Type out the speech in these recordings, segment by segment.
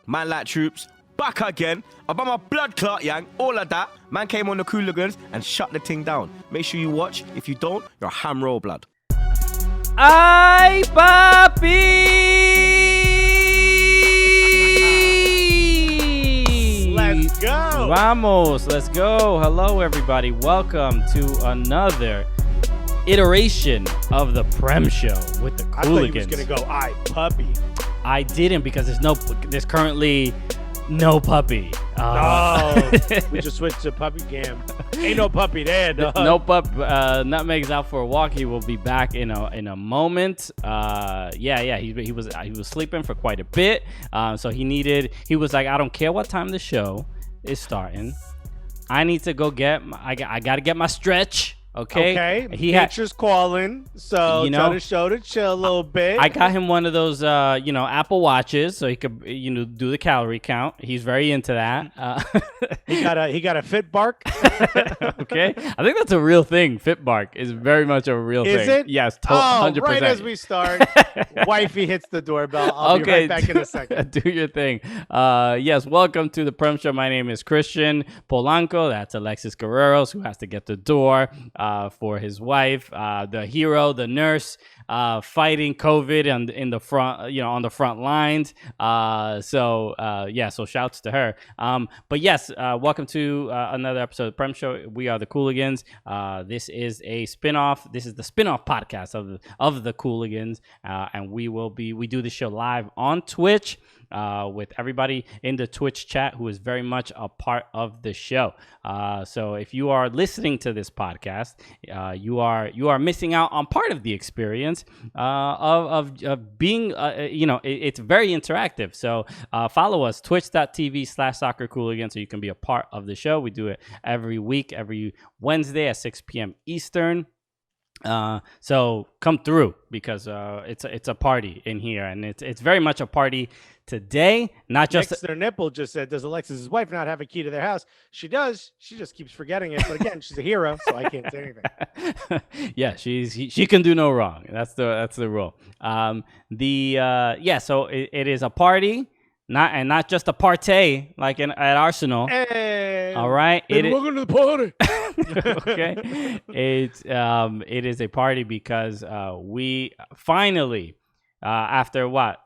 Man like troops, back again. About my blood clot, yang, all of that. Man came on the Cooligans and shut the thing down. Make sure you watch. If you don't, you're a ham roll blood. Ay, papi! Let's go! Vamos, let's go. Hello, everybody. Welcome to another iteration of the Prem Show with the Cooligans. I thought you was gonna go, "Ay, puppy." I didn't because there's currently no puppy. No, we just switched to puppy cam. Ain't no puppy there, dog. No pup. Nutmeg's out for a walk. He will be back in a moment. He was sleeping for quite a bit. So he was like, I don't care what time the show is starting. I need to go I got to get my stretch. Okay. Nature's calling, so tell the show to chill a little bit. I got him one of those, Apple Watches, so he could, do the calorie count. He's very into that. He got a fit bark. Okay, I think that's a real thing. Fit bark is very much a real thing. Is it? Yes, 100%. Right as we start, wifey hits the doorbell. I'll be right back in a second. Do your thing. Yes, welcome to the Prem Show. My name is Christian Polanco. That's Alexis Guerreros, who has to get the door. For his wife, the hero, the nurse, fighting COVID in the front, on the front lines. So shouts to her. But yes, welcome to another episode of the Prem Show. We are the Cooligans. This is a spinoff. This is the spinoff podcast of the Cooligans, and we do the show live on Twitch. With everybody in the Twitch chat who is very much a part of the show. So if you are listening to this podcast, you are missing out on part of the experience of being, it's very interactive. So follow us, twitch.tv/soccercooligans, so you can be a part of the show. We do it every week, every Wednesday at 6 p.m. Eastern. So come through because it's a party in here, and it's very much a party today. Not just their nipple just said, "Does Alexis's wife not have a key to their house?" She does. She just keeps forgetting it. But again, she's a hero, so I can't say anything. Yeah, she can do no wrong. That's the rule. So it is a party. Not just a party like at Arsenal. Hey, all right, welcome to the party. Okay, it is a party because we finally, after what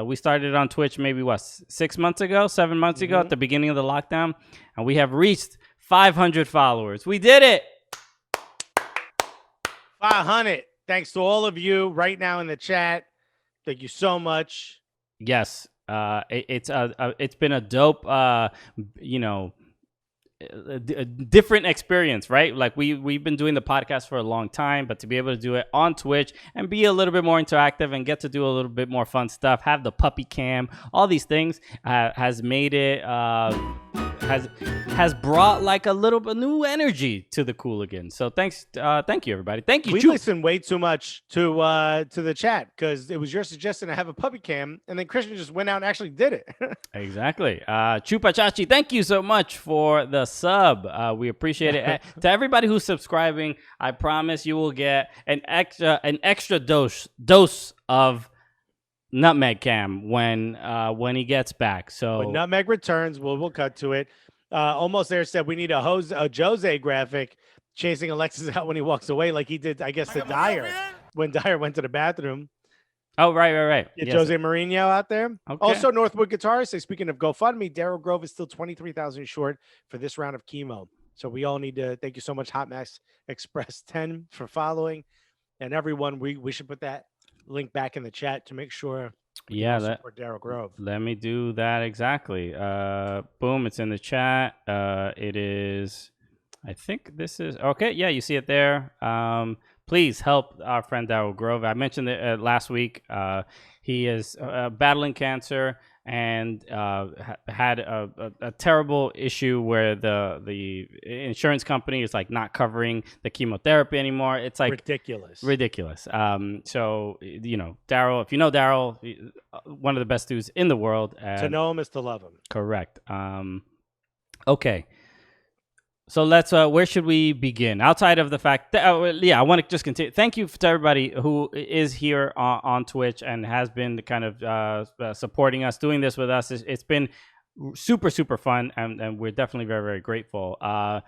we started on Twitch maybe 7 months ago at the beginning of the lockdown, and we have reached 500 followers. We did it. 500. Thanks to all of you right now in the chat. Thank you so much. Yes. It's been a dope, a different experience, right? Like we've been doing the podcast for a long time, but to be able to do it on Twitch and be a little bit more interactive and get to do a little bit more fun stuff, have the puppy cam, all these things has made it has brought like a little bit new energy to the Cooligans. So thank you everybody. Thank you. We listen way too much to the chat because it was your suggestion to have a puppy cam, and then Christian just went out and actually did it. Exactly. Chupa Chachi, thank you so much for the sub. We appreciate it. To everybody who's subscribing, I promise you will get an extra dose of Nutmeg Cam when he gets back. So when Nutmeg returns, we'll cut to it. Almost there said we need a Jose graphic chasing Alexis out when he walks away, like he did, I guess, to Dyer when Dyer went to the bathroom. Oh, right. Get Jose Mourinho out there. Okay. Also, Northwood Guitars say, speaking of GoFundMe, Daryl Grove is still 23,000 short for this round of chemo. So we all need to thank you so much, Hot Max Express 10, for following, and everyone. We should put that link back in the chat to make sure. Support Daryl Grove. Let me do that exactly. Boom, it's in the chat. It is. I think this is okay. Yeah, you see it there. Please help our friend Daryl Grove. I mentioned it last week. He is battling cancer and had a terrible issue where the insurance company is like not covering the chemotherapy anymore. It's like ridiculous. So Daryl, if you know Daryl, one of the best dudes in the world. To know him is to love him. Correct. Okay. So let's. Where should we begin? Outside of the fact that, I want to just continue. Thank you to everybody who is here on Twitch and has been kind of supporting us, doing this with us. It's been super fun, and we're definitely very grateful. To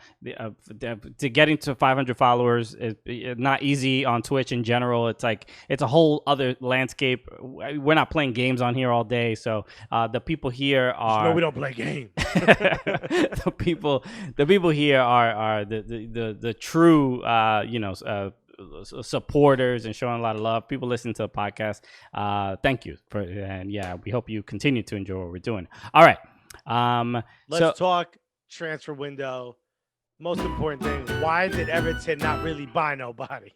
getting to 500 followers is not easy on Twitch in general. It's a whole other landscape. We're not playing games on here all day, so the people here are. No, we don't play games. the people here are the true supporters and showing a lot of love. People listening to the podcast. Thank you and we hope you continue to enjoy what we're doing. All right. Let's talk transfer window. Most important thing, why did Everton not really buy nobody?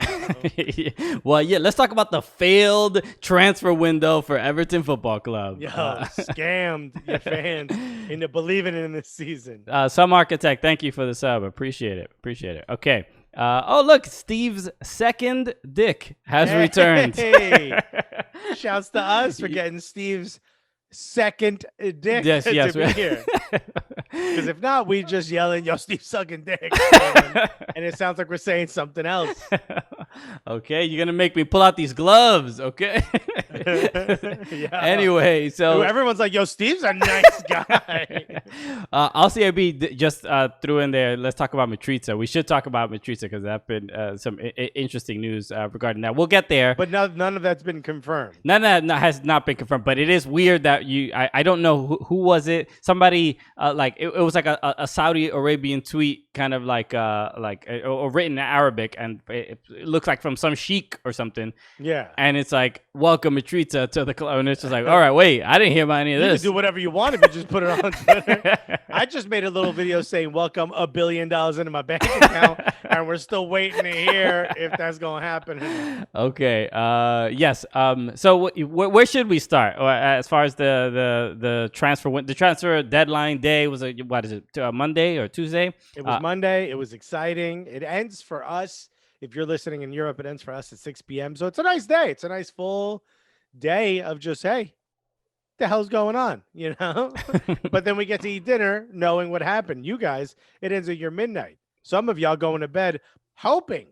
Well, let's talk about the failed transfer window for Everton Football Club. Scammed your fans into believing in this season. Some Architect, thank you for the sub. Appreciate it. Okay. Look, Steve's second dick has returned. Shouts to us for getting Steve's second dick yes, to be here. Because if not, we just yelling, "Yo, Steve sucking dick," and it sounds like we're saying something else. Okay, you're gonna make me pull out these gloves, okay? Anyway, so everyone's like, "Yo, Steve's a nice guy." LCIB just threw in there. Let's talk about Matrica. We should talk about Matrica because that's been some interesting news regarding that. We'll get there, but none of that's been confirmed. None of that has not been confirmed. But it is weird that I don't know who was it. Somebody it was like a Saudi Arabian tweet, kind of or written in Arabic, and it looks like from some sheik or something. Yeah. And it's like, welcome Matrica to the club. And it's just like, all right, wait, I didn't hear about any of this. You can do whatever you want if you just put it on Twitter. I just made a little video saying, welcome $1 billion into my bank account. And we're still waiting to hear if that's going to happen. Okay. Yes. So where should we start? As far as the transfer deadline day was Monday or Tuesday? It was Monday. It was exciting. It ends for us. If you're listening in Europe, it ends for us at 6 p.m. So it's a nice day. It's a nice full day of just, hey, the hell's going on, But then we get to eat dinner knowing what happened. You guys, it ends at your midnight. Some of y'all going to bed hoping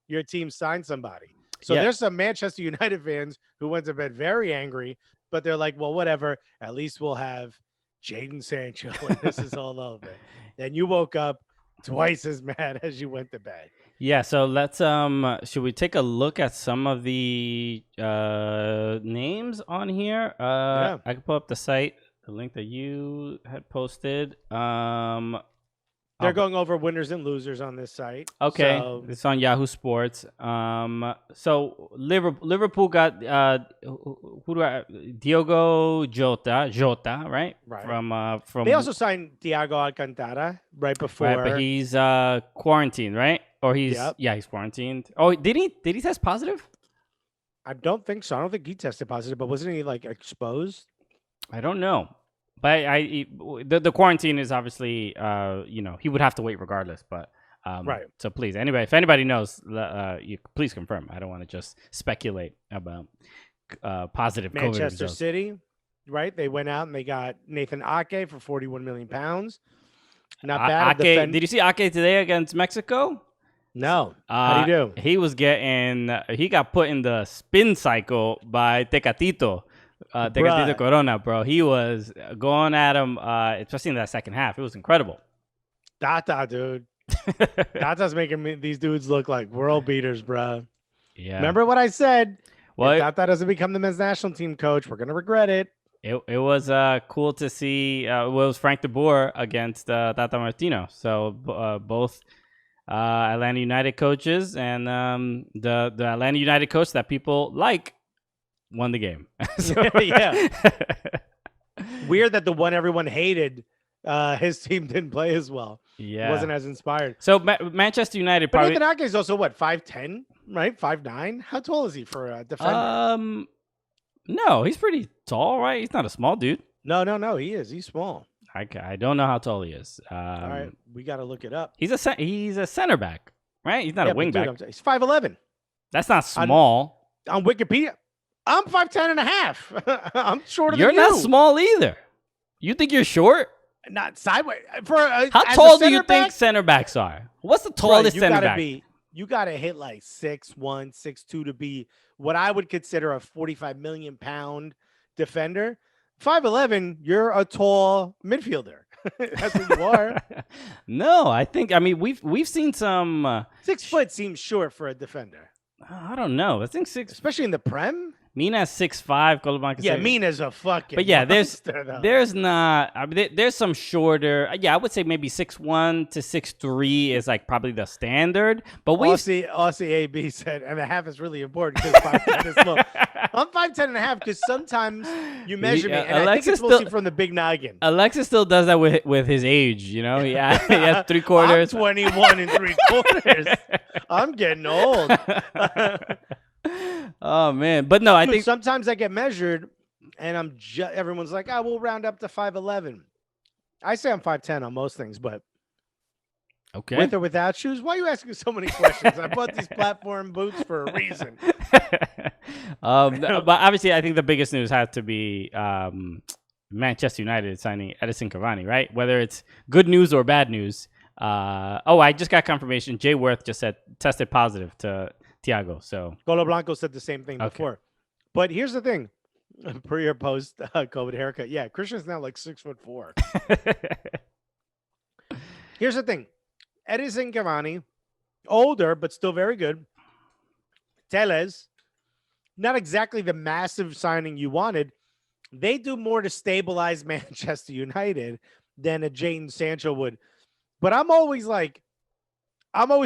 your team signed somebody. So there's some Manchester United fans who went to bed very angry, but they're like, well, whatever. At least we'll have Jadon Sancho and this is all over. Then you woke up twice as mad as you went to bed. Yeah, so let's should we take a look at some of the names on here? I can pull up the site, the link that you had posted. They're going over winners and losers on this site. Okay, so it's on Yahoo Sports. So Liverpool got Diogo Jota, right? Right. From they also signed Thiago Alcantara right before. Right, but he's quarantined, right? Or he's he's quarantined. Oh, did he test positive? I don't think so. I don't think he tested positive, but wasn't he exposed? I don't know. But the quarantine is obviously he would have to wait regardless. But right. So please, if anybody knows, please confirm. I don't want to just speculate about positive COVID Manchester results. City, right? They went out and they got Nathan Ake for £41 million. Not bad. Did you see Ake today against Mexico? No. How do you do? He got put in the spin cycle by Tecatito. Tecatito Corona, bro. He was going at him, especially in that second half. It was incredible. Tata, dude. Tata's making these dudes look like world beaters, bro. Yeah. Remember what I said? Well, if Tata doesn't become the men's national team coach, we're going to regret it. It was cool to see. It was Frank de Boer against Tata Martino. So both Atlanta United coaches and the Atlanta United coach that people like won the game. Yeah. Weird that the one everyone hated, his team didn't play as well. Yeah. It wasn't as inspired. So Manchester United probably... But Nathan Ake is also, what, 5'10", right? 5'9"? How tall is he for a defender? No, he's pretty tall, right? He's not a small dude. No, he is. He's small. I don't know how tall he is. All right, we got to look it up. He's a center back, right? He's not a wing back. He's 5'11". That's not small. On Wikipedia, I'm 5'10 and a half. I'm shorter than you. You're not small either. You think you're short? not sideways. How tall do you think center backs are? What's the tallest center back? You got to hit like 6'1", 6'2" to be what I would consider a 45 million pound defender. 5'11", you're a tall midfielder. That's what you are. No, I mean we've seen some 6 foot seems short for a defender. I don't know. I think 6, especially in the Prem. Mina's 6'5". Yeah, Mina's a fucking. But yeah, monster, there's not. I mean, there's some shorter. Yeah, I would say maybe 6'1" to 6'3" is like probably the standard. But we Aussie AB said, and a half is really important because 5'10" is low. I'm 5'10" and a half because sometimes you measure me, and Alexis I think it's mostly from the big noggin. Alexis still does that with his age. You know, he has 3/4. I'm 21 and 3/4. I'm getting old. Oh man, but no, I think sometimes I get measured, and everyone's like, "Oh, we'll round up to 5'11". I say I'm 5'10" on most things, but okay, with or without shoes. Why are you asking so many questions? I bought these platform boots for a reason. But obviously, I think the biggest news has to be Manchester United signing Edinson Cavani, right? Whether it's good news or bad news. I just got confirmation. Jay Worth just said tested positive to Thiago. So Golo Blanco said the same thing before. But here's the thing. Pre or post COVID haircut. Yeah, Christian's now like 6'4". Here's the thing. Edinson Cavani, older, but still very good. Telles, not exactly the massive signing you wanted. They do more to stabilize Manchester United than a Jadon Sancho would. But I'm always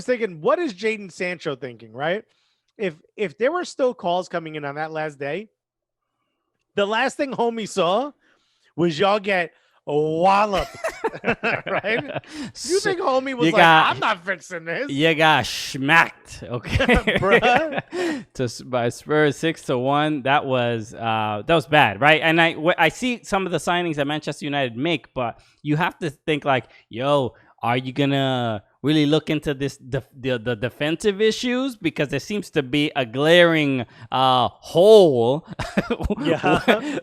thinking, what is Jadon Sancho thinking, right? If there were still calls coming in on that last day, the last thing homie saw was y'all get walloped, right? You think homie was I'm not fixing this. You got schmacked, okay? Bruh. By Spurs 6-1. That was bad, right? And I see some of the signings that Manchester United make, but you have to think like, yo, are you gonna really look into this the defensive issues, because there seems to be a glaring hole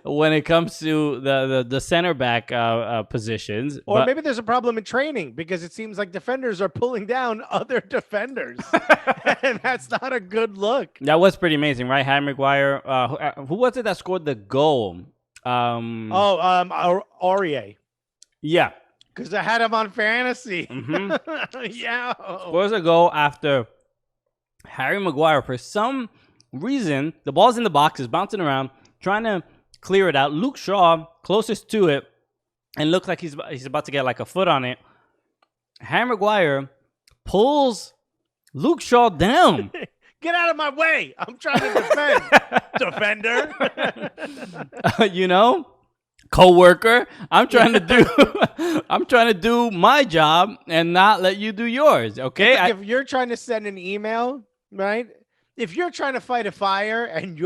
when it comes to the center back positions. Or maybe there's a problem in training, because it seems like defenders are pulling down other defenders, and that's not a good look. That was pretty amazing, right? Harry Maguire. Who was it that scored the goal? Aurier. Yeah. Because I had him on fantasy. Mm-hmm. Yeah. Scores a goal after Harry Maguire, for some reason, the ball's in the box, is bouncing around, trying to clear it out. Luke Shaw, closest to it, and looks like he's about to get like a foot on it. Harry Maguire pulls Luke Shaw down. Get out of my way. I'm trying to defend. Defender. You know? Co-worker, I'm trying to do my job and not let you do yours, okay? If you're trying to send an email, right? If you're trying to fight a fire and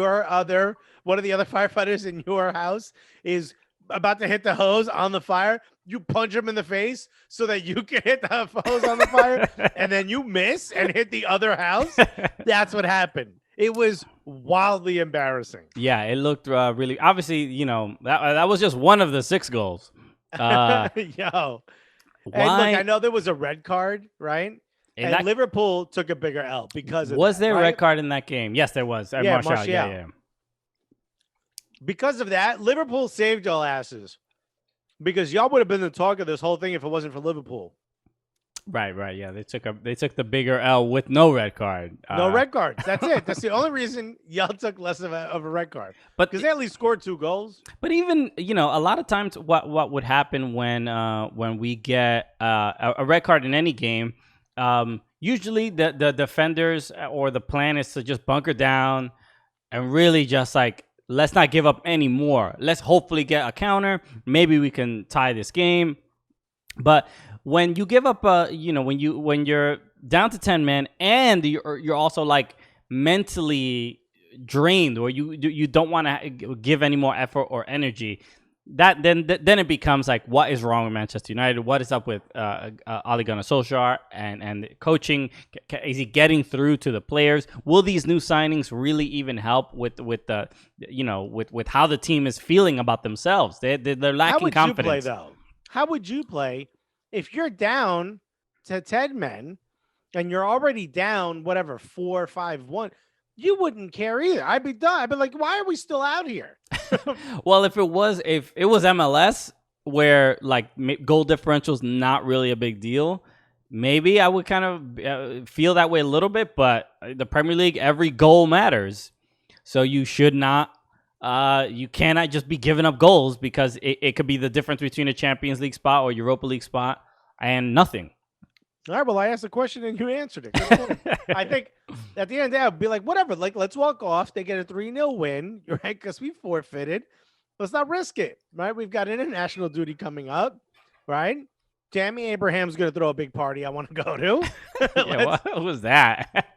one of the other firefighters in your house is about to hit the hose on the fire, you punch him in the face so that you can hit the hose on the fire, and then you miss and hit the other house. That's what happened. It was wildly embarrassing. Yeah, it looked really. Obviously, you know, that was just one of the 6 goals. Yo, and look, I know there was a red card, right? And Liverpool took a bigger L because of was there a red card in that game? Yes, there was. Martial. Yeah. Because of that, Liverpool saved y'all asses, because y'all would have been the talk of this whole thing if it wasn't for Liverpool. Right. Yeah, they took the bigger L with no red card. No red cards. That's it. That's the only reason y'all took less of a red card. But because they at least scored 2 goals. But even, you know, a lot of times what would happen when we get a red card in any game, usually the defenders or the plan is to just bunker down and really just like, let's not give up any more. Let's hopefully get a counter. Maybe we can tie this game. But when you give up, when you're down to 10 men and you're also like mentally drained, or you don't want to give any more effort or energy, that then it becomes like, what is wrong with Manchester United? What is up with Ole Gunnar Solskjaer and coaching? Is he getting through to the players? Will these new signings really even help with how the team is feeling about themselves? They're lacking confidence. How would you play though? how would you play if you're down to 10 men and you're already down, whatever, 4-5-1? You wouldn't care either. I'd be done. I'd be like, why are we still out here? Well, if it was MLS where like goal differential's not really a big deal, maybe I would kind of feel that way a little bit. But the Premier League, every goal matters, so you should not. You cannot just be giving up goals because it could be the difference between a Champions League spot or Europa League spot and nothing. All right, well, I asked the question and you answered it. Good point. I think at the end of the day, I'd be like, whatever, like, let's walk off. They get a 3-0 win, right? Because we forfeited. Let's not risk it, right? We've got international duty coming up, right? Tammy Abraham's going to throw a big party I want to go to. Yeah, what was that?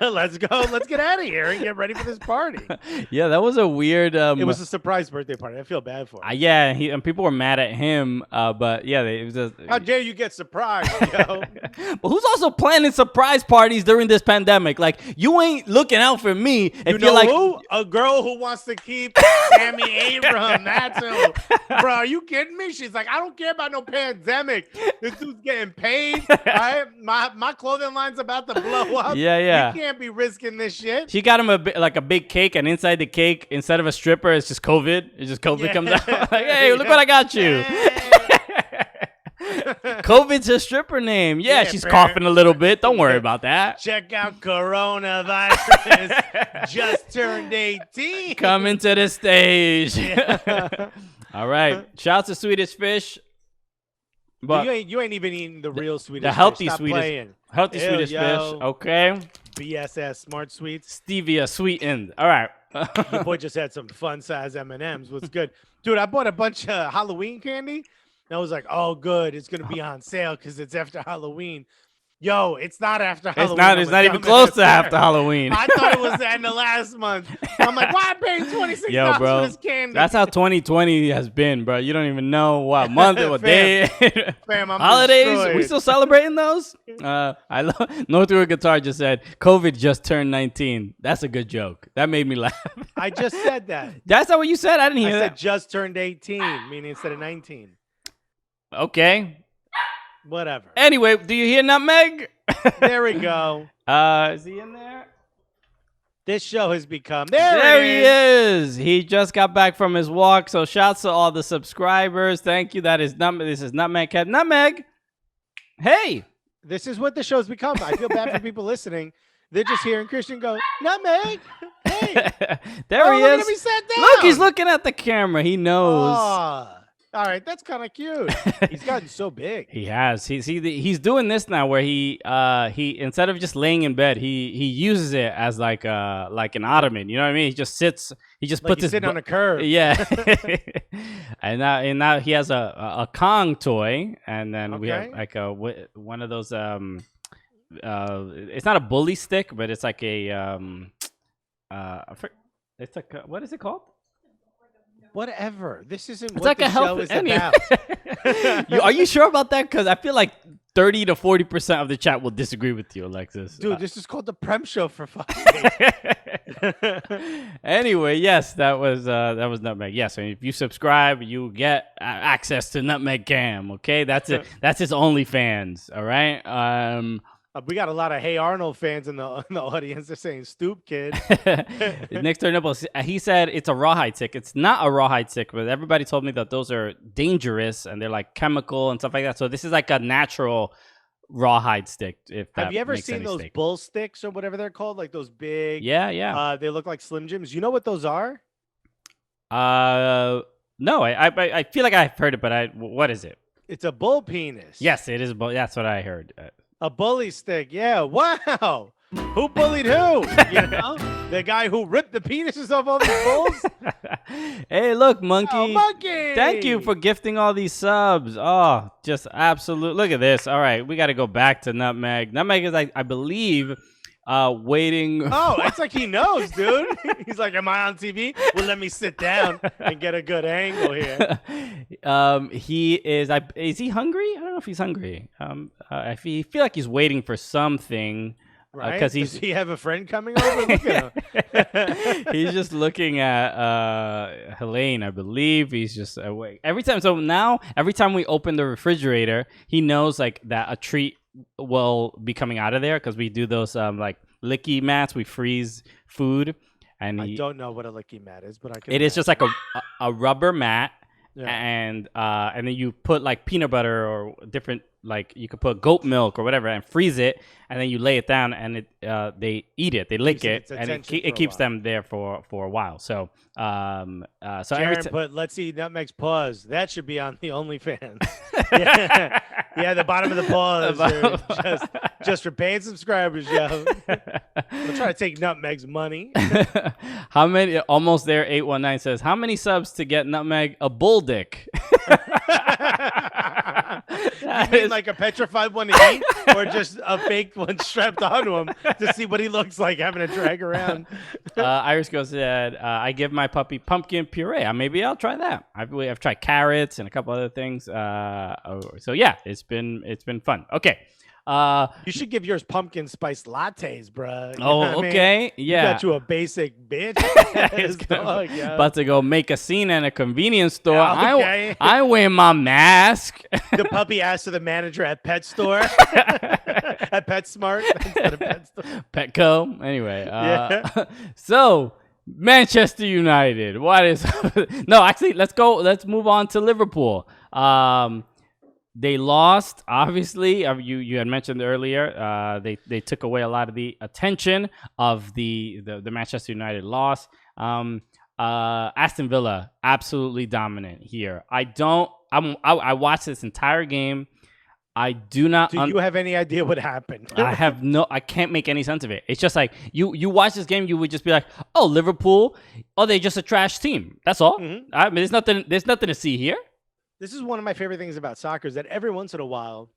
Let's go. Let's get out of here and get ready for this party. Yeah, that was a weird... it was a surprise birthday party. I feel bad for him. Yeah, and people were mad at him, but yeah, it was just... How dare you get surprised, yo? But who's also planning surprise parties during this pandemic? Like, you ain't looking out for me if you you're know like... who? A girl who wants to keep Tammy Abraham. That's who. Bro, are you kidding me? She's like, I don't care about no pandemic. This dude's getting paid. Right? My clothing line's about to blow up. Yeah. You can't be risking this shit. She got him a big cake, and inside the cake, instead of a stripper, it's just COVID. It's just COVID comes out. Like, hey, look what I got you. COVID's a stripper name. Yeah, she's coughing a little bit. Don't worry about that. Check out coronavirus. Just turned 18. Coming to the stage. All right. Shouts to Swedish Fish. But you ain't even eating the real Swedish the healthy fish. Swedish Swedish fish. Okay. BSS Smart Sweets. Stevia sweetened. All right. Your boy just had some fun size M&Ms. What's good, dude? I bought a bunch of Halloween candy. And I was like, oh, good. It's gonna be on sale because it's after Halloween. Yo, it's not after Halloween. It's not even close to after Halloween. I thought it was the end of last month. I'm like, why am I paying $26 for this candy? That's how 2020 has been, bro. You don't even know what month or what day. Fam, I'm holidays. destroyed. We still celebrating those? I love. No Through a Guitar just said COVID just turned 19. That's a good joke. That made me laugh. I just said that. That's not what you said. I didn't hear that. I said just turned 18, meaning instead of 19. Okay. Whatever. Anyway, do you hear Nutmeg? There we go. Is he in there? This show has become... There he is. He just got back from his walk. So shouts to all the subscribers. Thank you. This is Nutmeg Cat. Nutmeg. Hey. This is what the show's become. I feel bad for people listening. They're just hearing Christian go, Nutmeg. Hey. There he is. Be sat down. Look, he's looking at the camera. He knows. All right, that's kind of cute. He's gotten so big. He has. He's doing this now where he instead of just laying in bed, he uses it as like an ottoman. You know what I mean? He just sits. He just puts his sitting on a curve. Yeah. and now he has a Kong toy, and then we have like one of those it's not a bully stick, but it's like a it's like what is it called? Whatever. This isn't it's what like the a show is about. Are you sure about that? Because I feel like 30 to 40% of the chat will disagree with you, Alexis. Dude, this is called the Prem Show for fuck's sake. Anyway, yes, that was Nutmeg. Yes, and if you subscribe, you get access to Nutmeg Cam. Okay, that's it. That's his OnlyFans. All right. We got a lot of Hey Arnold fans in the audience. They're saying "Stoop Kid." Next turn up, he said it's a rawhide stick. It's not a rawhide stick, but everybody told me that those are dangerous and they're like chemical and stuff like that. So this is like a natural rawhide stick. Have you ever seen those bull sticks or whatever they're called? Like those big. Yeah. They look like Slim Jims. You know what those are? No. I feel like I've heard it, but what is it? It's a bull penis. Yes, it is. That's what I heard. A bully stick, yeah. Wow. Who bullied who? You know? The guy who ripped the penises off all these bulls? Hey, look, Monkey. Oh, Monkey. Thank you for gifting all these subs. Oh, just absolute. Look at this. All right, we got to go back to Nutmeg. Nutmeg is, I believe, waiting. Oh, it's like he knows, dude. He's like, am I on TV? Well, let me sit down and get a good angle here. He is. Is he hungry? I don't know if he's hungry. I feel like he's waiting for something. Right? Does he have a friend coming over? Look at him. He's just looking at Helene, I believe. He's just awake every time. So now, every time we open the refrigerator, he knows like that a treat will be coming out of there because we do those like licky mats. We freeze food, and I don't know what a licky mat is, but I can. It is just like a rubber mat, yeah. and then you put like peanut butter or different. Like you could put goat milk or whatever and freeze it, and then you lay it down, and they eat it, they lick it, and it keeps them there for a while. So Jaron put let's see nutmeg's paws. That should be on the OnlyFans. yeah, the bottom of the paws. just for paying subscribers, yo. I'm trying to take nutmeg's money. How many? Almost there. 819 says, how many subs to get nutmeg a bull dick? You mean like a petrified one to eat, or just a fake one strapped onto him to see what he looks like having to drag around? Iris Girl said, I give my puppy pumpkin puree. Maybe I'll try that. I've tried carrots and a couple other things. So yeah, it's been fun. Okay. You should give yours pumpkin spice lattes, bro. Okay. I mean? Yeah. You got you a basic bitch. About to go make a scene at a convenience store. Okay. I wear my mask. The puppy asked to the manager at pet store. At PetSmart instead of Pet Store. Petco. Anyway. So Manchester United. What is no, actually let's move on to Liverpool. They lost, obviously. You had mentioned earlier. They took away a lot of the attention of the Manchester United loss. Aston Villa absolutely dominant here. I watched this entire game. I do not. Do you have any idea what happened? I can't make any sense of it. It's just like you watch this game, you would just be like, oh, Liverpool, oh, they're just a trash team. That's all. Mm-hmm. I mean, there's nothing to see here. This is one of my favorite things about soccer is that every once in a while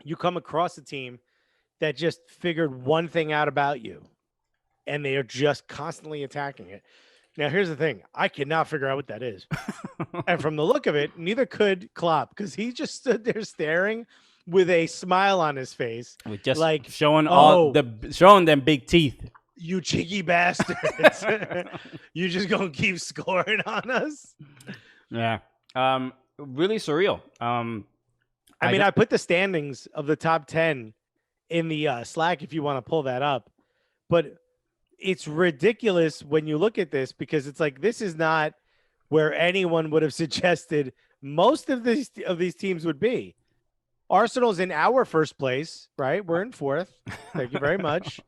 you come across a team that just figured one thing out about you and they are just constantly attacking it. Now, here's the thing. I cannot figure out what that is. And from the look of it, neither could Klopp because he just stood there staring with a smile on his face. With just like showing them big teeth. You cheeky bastards. You just going to keep scoring on us? Yeah. Really surreal. I put the standings of the top 10 in the Slack if you want to pull that up, but it's ridiculous when you look at this because it's like this is not where anyone would have suggested most of these teams would be. Arsenal's in our first place, right? We're in fourth. Thank you very much.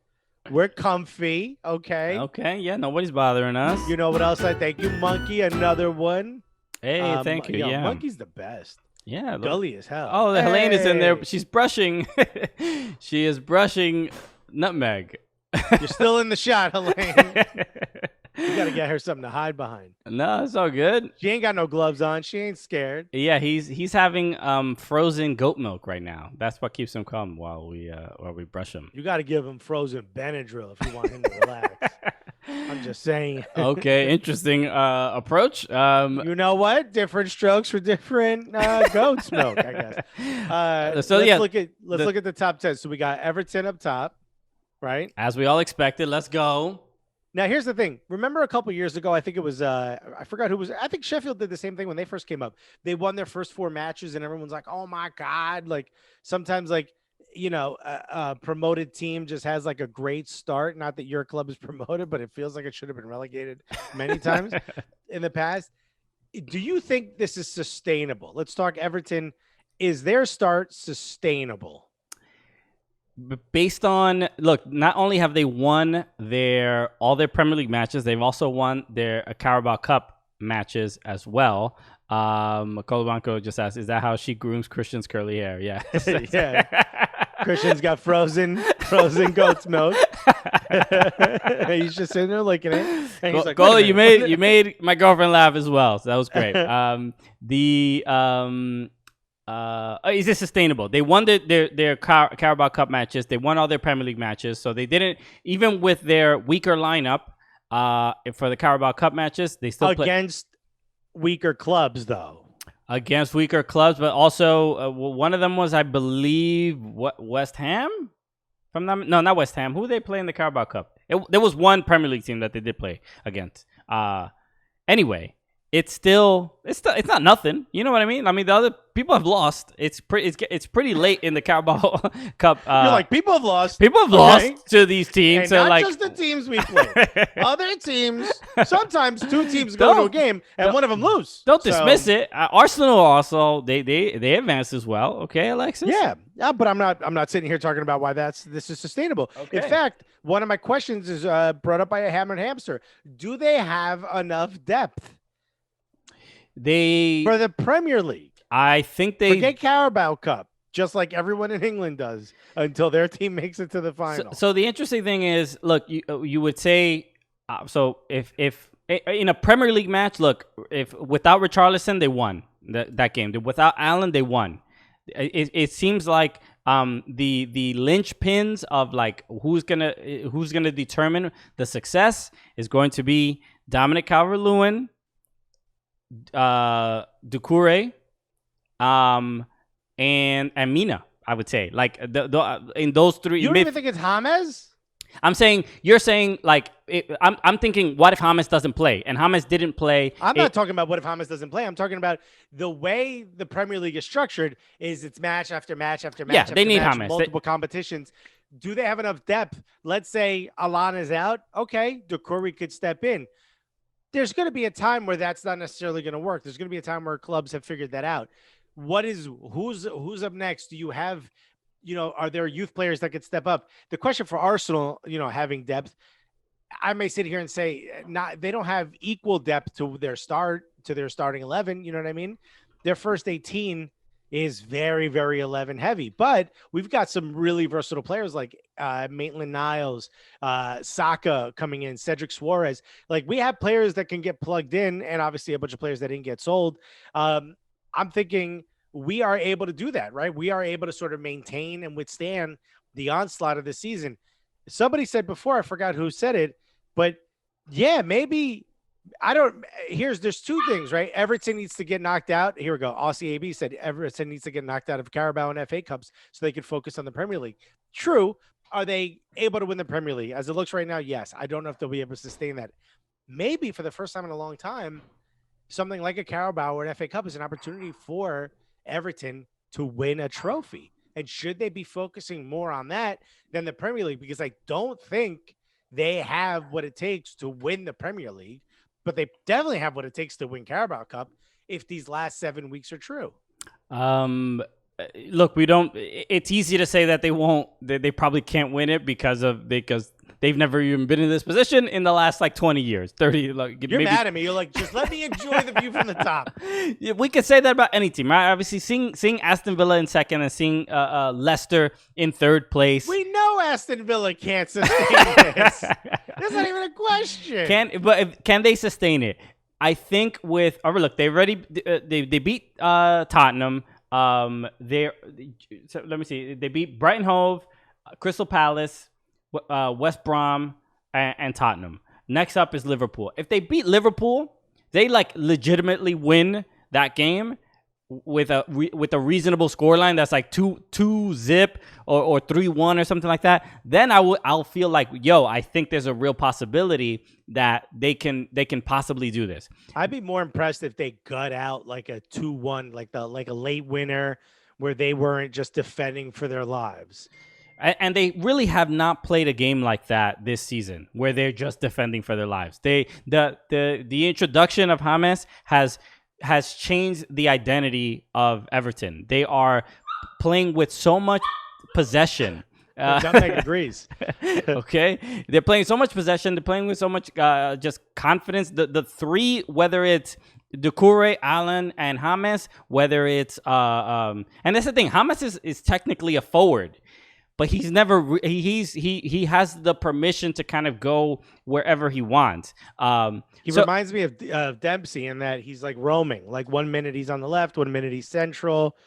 We're comfy. Okay. Okay. Yeah. Nobody's bothering us. You know what else? I thank you, Monkey. Another one. Hey, thank you. Yeah, Monkey's the best. Yeah, gully as hell. Oh, Helene is in there. She's brushing. She is brushing nutmeg. You're still in the shot, Helene. You gotta get her something to hide behind. No, it's all good. She ain't got no gloves on. She ain't scared. Yeah, he's having frozen goat milk right now. That's what keeps him calm while we brush him. You got to give him frozen Benadryl if you want him to relax. I'm just saying. Okay, interesting approach. You know what? Different strokes for different goat's milk, I guess. Let's look at the top 10. So we got Everton up top, right? As we all expected. Let's go. Now, here's the thing. Remember a couple years ago, I think it was, I forgot who was, I think Sheffield did the same thing when they first came up. They won their first 4 matches and everyone's like, oh my God. Like sometimes like, you know, a promoted team just has like a great start. Not that your club is promoted, but it feels like it should have been relegated many times in the past. Do you think this is sustainable? Let's talk Everton. Is their start sustainable? Based on, look, not only have they won all their Premier League matches, they've also won their Carabao Cup matches as well. Colobanco just asked, is that how she grooms Christian's curly hair? Yeah. Yeah. Christian's got frozen goat's milk. He's just sitting there looking at it. And he's like, Gola, you made my girlfriend laugh as well. So that was great. Is it sustainable? They won their Carabao Cup matches. They won all their Premier League matches. So they didn't, even with their weaker lineup for the Carabao Cup matches, they still against weaker clubs, though. Against weaker clubs, but also one of them was, I believe, West Ham. Not West Ham. Who they play in the Carabao Cup? There was one Premier League team that they did play against. Anyway, it's not nothing. You know what I mean? I mean, the other people have lost. It's pretty late in the Carabao Cup. You're like, people have lost. People have lost to these teams. And so not like, just the teams we play. Other teams. Sometimes two teams go to a game and one of them lose. Don't dismiss it. Arsenal also they advanced as well. Okay, Alexis. Yeah, but I'm not sitting here talking about why this is sustainable. Okay. In fact, one of my questions is brought up by a hammered hamster. Do they have enough depth? For the Premier League. I think they forget Carabao Cup, just like everyone in England does, until their team makes it to the final. So the interesting thing is, look, you would say, so if in a Premier League match, look, if without Richarlison, they won that game. Without Allen, they won. It seems like the linchpins of like who's gonna determine the success is going to be Dominic Calvert-Lewin, Doucouré, and Mina. I would say like in those three. You don't even think it's James? You're saying like I'm thinking, what if James doesn't play? And James didn't play. I'm not talking about what if James doesn't play. I'm talking about the way the Premier League is structured. Is it's match after match after match. Yeah, after they need match, James. Multiple competitions. Do they have enough depth? Let's say Allan is out. Okay, Doucouré could step in. There's going to be a time where that's not necessarily going to work. There's going to be a time where clubs have figured that out. Who's up next? Do you have, are there youth players that could step up? The question for Arsenal, having depth, I may sit here and say they don't have equal depth to their starting 11. You know what I mean? Their first 18 is very, very 11 heavy, but we've got some really versatile players like Maitland-Niles, Saka coming in, Cedric Suarez. Like we have players that can get plugged in, and obviously a bunch of players that didn't get sold. I'm thinking we are able to do that, right? We are able to sort of maintain and withstand the onslaught of the season. Somebody said before, I forgot who said it, but yeah, maybe there's two things, right? Everton needs to get knocked out. Here we go. Aussie AB said Everton needs to get knocked out of Carabao and FA Cups so they can focus on the Premier League. True. Are they able to win the Premier League? As it looks right now, yes. I don't know if they'll be able to sustain that. Maybe for the first time in a long time, something like a Carabao or an FA Cup is an opportunity for Everton to win a trophy. And should they be focusing more on that than the Premier League? Because I don't think they have what it takes to win the Premier League, but they definitely have what it takes to win Carabao Cup if these last 7 weeks are true. Look, it's easy to say that they won't, they probably can't win it because they've never even been in this position in the last like 20 years, 30. Like, You're mad at me. You're like, just let me enjoy the view from the top. Yeah, we could say that about any team, right? Obviously, seeing Aston Villa in second and seeing Leicester in third place. We know Aston Villa can't sustain this. That's not even a question. Can they sustain it? I think look, they already they beat Tottenham. So let me see. They beat Brighton Hove, Crystal Palace, West Brom, and Tottenham. Next up is Liverpool. If they beat Liverpool, they like legitimately win that game with a reasonable scoreline that's like 2-0 or 3-1 or something like that. Then I'll feel like, I think there's a real possibility that they can possibly do this. I'd be more impressed if they gut out like a 2-1, like a late winner where they weren't just defending for their lives. And they really have not played a game like that this season, where they're just defending for their lives. The introduction of James has changed the identity of Everton. They are playing with so much possession. Dominic agrees. Okay, they're playing so much possession. They're playing with so much just confidence. The three, whether it's Doucouré, Allen, and James, whether it's and that's the thing. James is technically a forward, but he's never he has the permission to kind of go wherever he wants. He reminds me of Dempsey in that he's like roaming. Like 1 minute he's on the left, 1 minute he's central.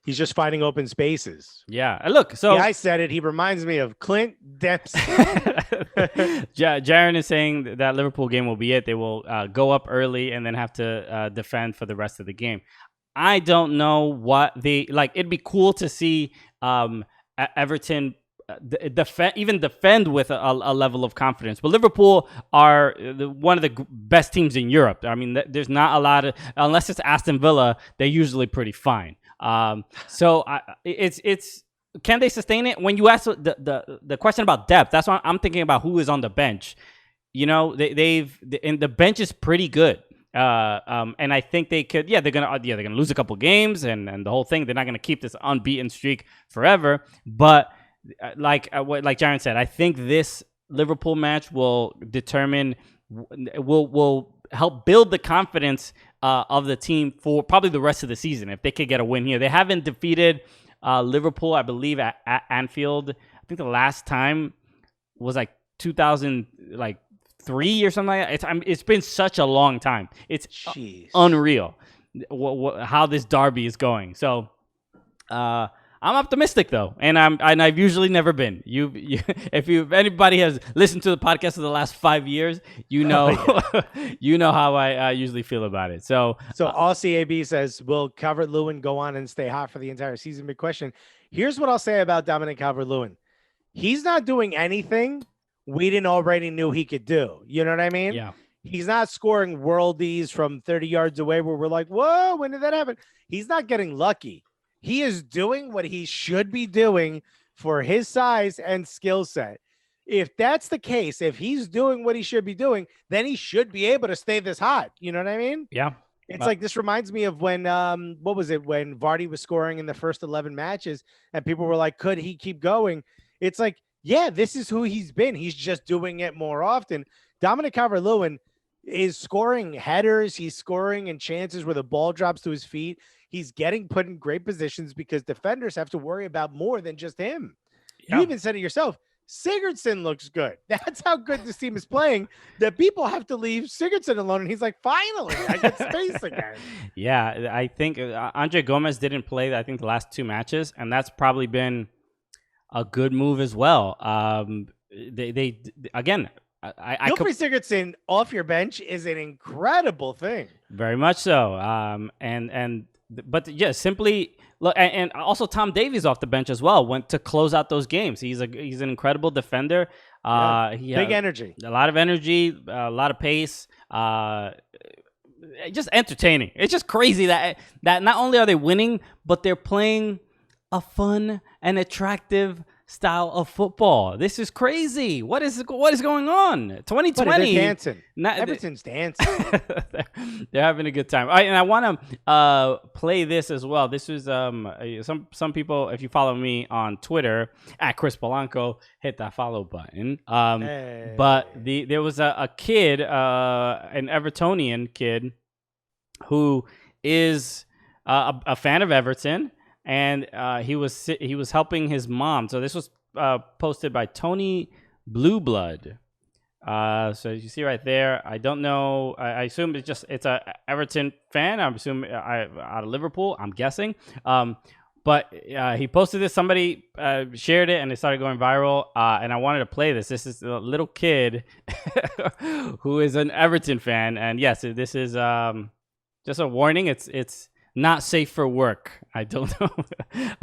He's just finding open spaces. Yeah. Look, so I said it. He reminds me of Clint Dempsey. Jaron is saying that Liverpool game will be it. They will go up early and then have to defend for the rest of the game. I don't know what it'd be cool to see Everton defend with a level of confidence. But Liverpool are one of the best teams in Europe. I mean, there's not a lot of, unless it's Aston Villa, they're usually pretty fine. So it's can they sustain it? When you ask the question about depth, that's why I'm thinking about who is on the bench. You know, and the bench is pretty good. And I think they could, they're gonna lose a couple games and the whole thing. They're not gonna keep this unbeaten streak forever. But like Jaron said, I think this Liverpool match will help build the confidence of the team for probably the rest of the season if they could get a win here. They haven't defeated Liverpool, I believe, at Anfield. I think the last time was like 2003 or something like that. It's been such a long time. It's unreal how this derby is going. So I'm optimistic though, and I've usually never been. If anybody has listened to the podcast for the last 5 years, you know how I usually feel about it. So all CAB says, will Calvert-Lewin go on and stay hot for the entire season? Big question. Here's what I'll say about Dominic Calvert-Lewin. He's not doing anything we didn't already knew he could do. You know what I mean? Yeah. He's not scoring worldies from 30 yards away where we're like, whoa, when did that happen? He's not getting lucky. He is doing what he should be doing for his size and skill set. If that's the case, if he's doing what he should be doing, then he should be able to stay this hot. You know what I mean? Yeah. It's like, this reminds me of when, what was it? When Vardy was scoring in the first 11 matches and people were like, could he keep going? It's like, yeah, this is who he's been. He's just doing it more often. Dominic Calvert-Lewin is scoring headers. He's scoring in chances where the ball drops to his feet. He's getting put in great positions because defenders have to worry about more than just him. Yeah. You even said it yourself. Sigurdsson looks good. That's how good this team is playing, that people have to leave Sigurdsson alone. And he's like, finally, I get space again. Yeah, I think Andre Gomez didn't play, I think, the last 2 matches, and that's probably been a good move as well. They again, Gylfi Sigurdsson off your bench is an incredible thing. Very much so. But yeah, simply look, and also Tom Davies off the bench as well went to close out those games. He's an incredible defender. Big energy, a lot of energy, a lot of pace. Just entertaining. It's just crazy that not only are they winning, but they're playing a fun and attractive style of football. This is crazy. What is going on? 2020. They're dancing. Everton's dancing. They're having a good time. All right, and I want to play this as well. This is some people. If you follow me on Twitter at Chris Polanco, hit that follow button. Hey. But there was a kid, an Evertonian kid, who is a fan of Everton. And he was helping his mom. So this was posted by Tony Blueblood. So you see right there. I don't know. I assume it's a Everton fan. I'm assuming out of Liverpool. I'm guessing. But he posted this. Somebody shared it, and it started going viral. And I wanted to play this. This is a little kid who is an Everton fan. And yes, this is just a warning. It's not safe for work. I don't know.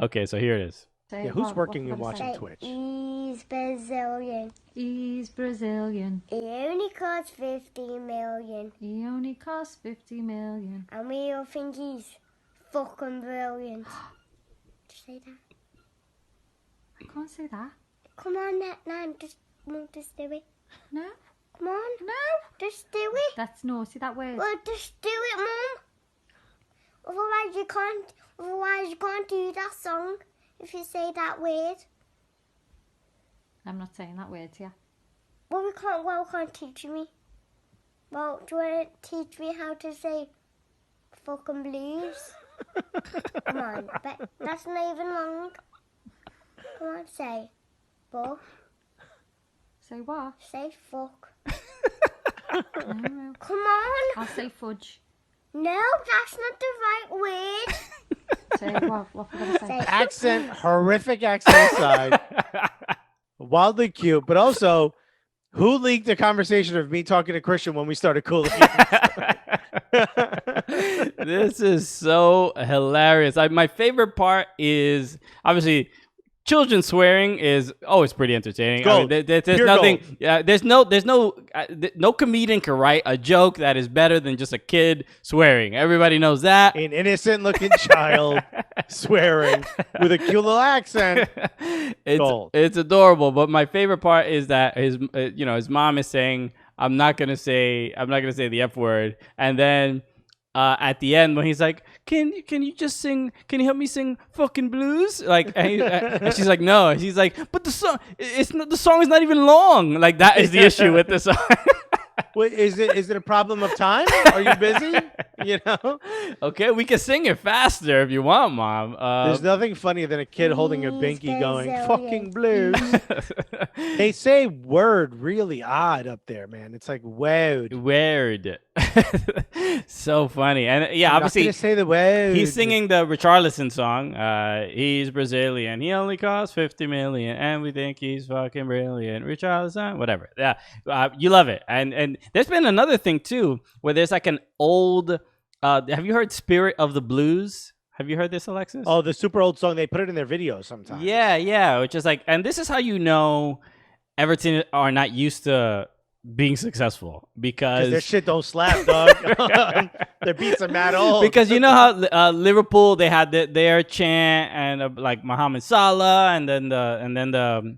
Okay, so here it is. Yeah, who's working and watching Twitch? He's Brazilian. He's Brazilian. He only costs 50 million. He only costs 50 million. And we all think he's fucking brilliant. Did you say that? I can't say that. Come on, just do it. No. Come on. No. Just do it. That's naughty, that word. Well, just do it, Mum. Otherwise you can't do that song if you say that word. I'm not saying that word to you. Well, you can't teach me. Well, do you want to teach me how to say fucking blues? Come on, but that's not even wrong. Come on, say fuck. Say what? Say fuck. No. Come on. I'll say fudge. No, that's not the right word. Say what for gonna say? Accent, horrific accent aside. Wildly cute, but also, who leaked the conversation of me talking to Christian when we started Cooligans? This is so hilarious. My favorite part is, obviously, children swearing is always pretty entertaining. Gold. I mean, there's Pure nothing. No comedian can write a joke that is better than just a kid swearing. Everybody knows that. An innocent-looking child swearing with a cute little accent. Gold. It's adorable. But my favorite part is that his mom is saying, I'm not gonna say the F word, and then at the end when he's like, can you just sing? Can you help me sing fucking blues? Like, and she's like, no. And she's like, but the song is not even long. Like, that is the issue with the song. Wait, is it a problem of time? Are you busy? You know? Okay, we can sing it faster if you want, Mom. There's nothing funnier than a kid holding a binky going, fucking blues. They say word really odd up there, man. It's like word. Weird. So funny. And yeah, I'm obviously not gonna say the word. he's singing the Richarlison song. He's Brazilian. He only costs 50 million, and we think he's fucking brilliant. Richarlison, whatever. Yeah, you love it. And there's been another thing too, where there's like an old. Have you heard "Spirit of the Blues"? Have you heard this, Alexis? Oh, the super old song. They put it in their videos sometimes. Yeah. Which is like, and this is how you know Everton are not used to being successful, because their shit don't slap, dog. Their beats are mad old. Because you know how Liverpool, they had their chant and like Mohamed Salah, and then the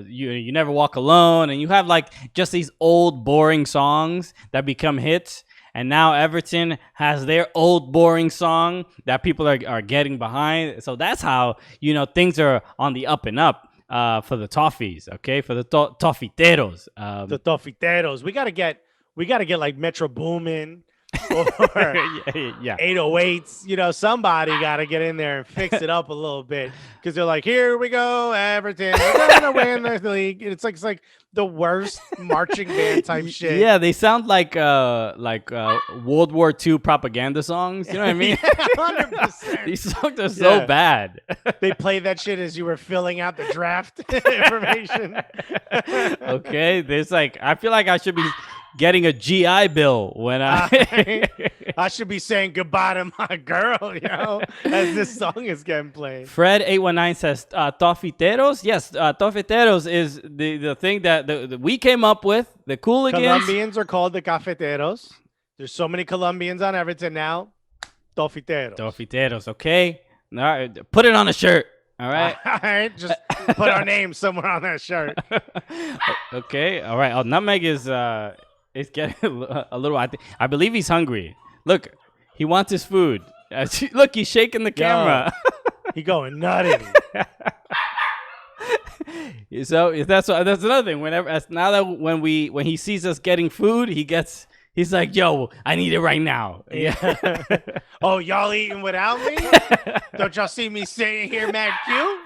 you never walk alone, and you have like just these old boring songs that become hits. And now Everton has their old boring song that people are getting behind. So that's how you know things are on the up and up. For the Toffees, okay, for the Toffiteros. The Toffiteros. We gotta get like Metro Boomin or yeah. 808s. You know, somebody gotta get in there and fix it up a little bit, because they're like, here we go, Everton, we're gonna win the league. It's like the worst marching band type shit. Yeah, they sound like World War II propaganda songs. You know what I mean? 100%. These songs are so bad. They play that shit as you were filling out the draft information. Okay, there's like, I feel like I should be getting a GI Bill when I should be saying goodbye to my girl, you know, as this song is getting played. Fred 819 says Toffiteros. Yes, Toffiteros is the thing that we came up with. The Cooligans. Colombians are called the Cafeteros. There's so many Colombians on Everton now. Toffiteros, okay? All right, put it on a shirt. All right. All right. Just put our name somewhere on that shirt. Okay. All right. Oh, Nutmeg is getting a little. I believe he's hungry. Look, he wants his food. Look, he's shaking the camera. He going nutty. So that's another thing. When he sees us getting food, he's like, yo, I need it right now. Yeah. Oh, y'all eating without me? Don't y'all see me sitting here mad cute?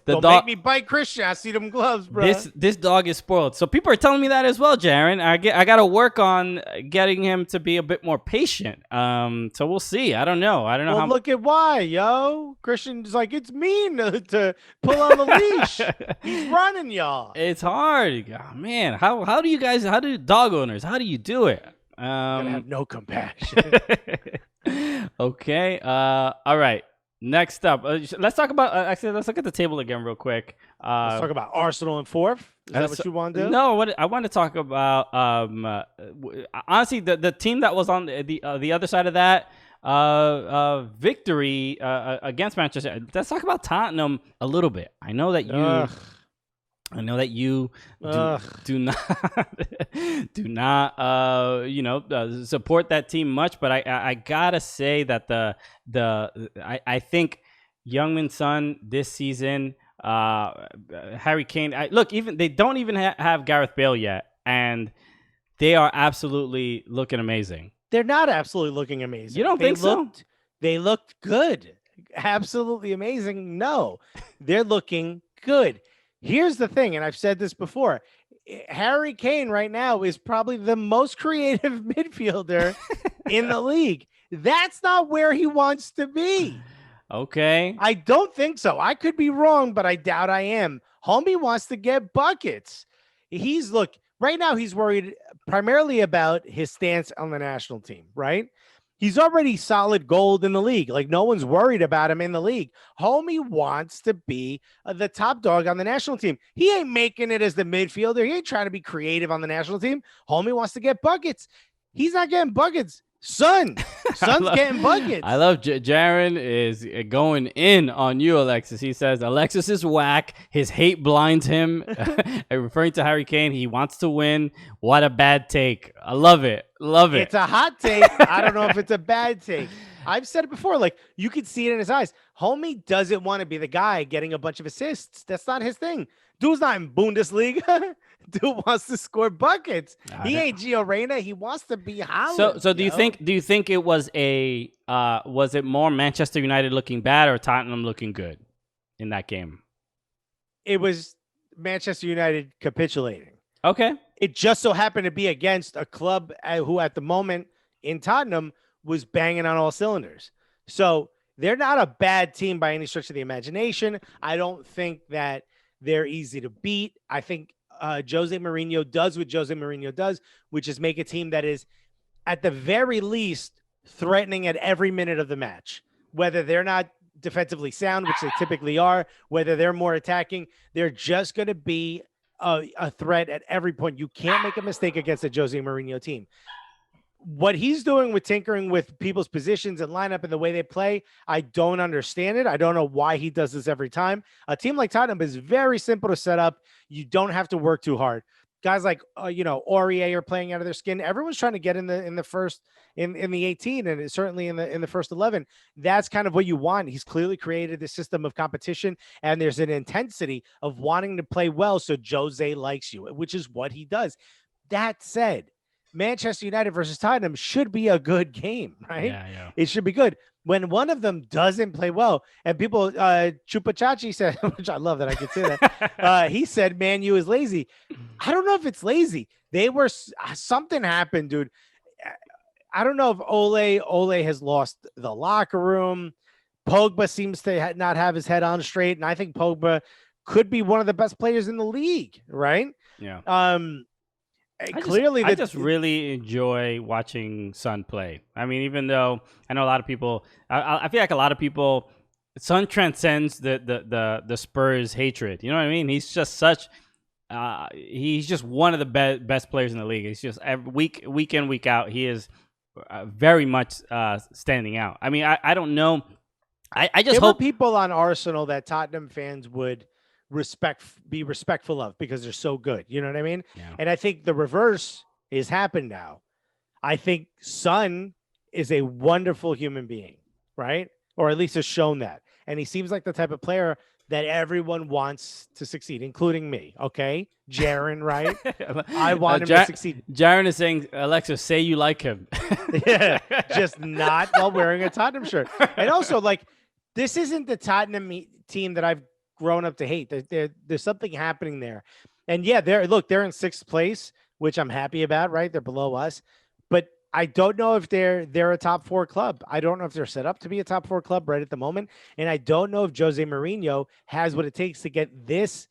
Don't make me bite Christian. I see them gloves, bro. This dog is spoiled. So people are telling me that as well, Jaron. I got to work on getting him to be a bit more patient. So we'll see. I don't know. Well, look at why, yo. Christian's like, it's mean to pull on the leash. He's running, y'all. It's hard. Oh, man, how do dog owners, how do you do it? Gonna have no compassion. Okay. All right. Next up, let's talk about. Actually, let's look at the table again real quick. Let's talk about Arsenal in fourth. Is that what you want to do? No. What I want to talk about. Honestly, the team that was on the other side of that victory against Manchester. Let's talk about Tottenham a little bit. I know that you do not support that team much, but I gotta say that I think Youngmin Son this season, Harry Kane. They don't even have Gareth Bale yet, and they are absolutely looking amazing. They're not absolutely looking amazing. You don't think so? They looked good, absolutely amazing. No, they're looking good. Here's the thing, and I've said this before. Harry Kane right now is probably the most creative midfielder in the league. That's not where he wants to be. Okay. I don't think so. I could be wrong, but I doubt I am. Homie wants to get buckets. Right now he's worried primarily about his stance on the national team, right? He's already solid gold in the league. Like, no one's worried about him in the league. Homie wants to be the top dog on the national team. He ain't making it as the midfielder. He ain't trying to be creative on the national team. Homie wants to get buckets. He's not getting buckets. Son's getting buckets. I love Jaron is going in on you, Alexis. He says Alexis is whack. His hate blinds him. Referring to Harry Kane, he wants to win. What a bad take. I love it. Love it. It's a hot take. I don't know if it's a bad take. I've said it before. Like, you could see it in his eyes. Homie doesn't want to be the guy getting a bunch of assists. That's not his thing. Dude's not in Bundesliga. Dude wants to score buckets. He ain't Gio Reyna. He wants to be Holland. So do you think it was was it more Manchester United looking bad or Tottenham looking good in that game? It was Manchester United capitulating. Okay. It just so happened to be against a club who at the moment in Tottenham was banging on all cylinders. So they're not a bad team by any stretch of the imagination. I don't think that they're easy to beat. I think Jose Mourinho does what Jose Mourinho does, which is make a team that is at the very least threatening at every minute of the match. Whether they're not defensively sound, which they typically are, whether they're more attacking, they're just going to be a threat at every point. You can't make a mistake against a Jose Mourinho team. What he's doing with tinkering with people's positions and lineup and the way they play, I don't understand it. I don't know why he does this every time. A team like Tottenham is very simple to set up. You don't have to work too hard. Guys like Aurier are playing out of their skin. Everyone's trying to get in the first in the 18 and certainly in the first 11. That's kind of what you want. He's clearly created this system of competition, and there's an intensity of wanting to play well so Jose likes you, which is what he does. That said, Manchester United versus Tottenham should be a good game, right? Yeah. It should be good. When one of them doesn't play well, and people, Chupachachi said, which I love that I could say that, he said, Man U is lazy. I don't know if it's lazy. Something happened, dude. I don't know if Ole has lost the locker room. Pogba seems to not have his head on straight, and I think Pogba could be one of the best players in the league, right? Yeah. Clearly, I just really enjoy watching Son play. I mean, even though I know a lot of people, I feel like a lot of people, Son transcends the Spurs hatred. You know what I mean? He's just he's just one of the best players in the league. He's just week in, week out, he is very much standing out. I mean, I don't know. I just hope people on Arsenal that Tottenham fans would be respectful of because they're so good. You know what I mean? Yeah. And I think the reverse has happened now. I think Son is a wonderful human being, right? Or at least has shown that. And he seems like the type of player that everyone wants to succeed, including me. Okay. Jaron, right? I want him to succeed. Jaron is saying, Alexa, say you like him. Yeah. Just not while wearing a Tottenham shirt. And also, like, this isn't the Tottenham team that I've grown up to hate. There's something happening there. And yeah, they're in 6th place, which I'm happy about, right? They're below us. But I don't know if they're a top 4 club. I don't know if they're set up to be a top 4 club right at the moment. And I don't know if Jose Mourinho has what it takes to get these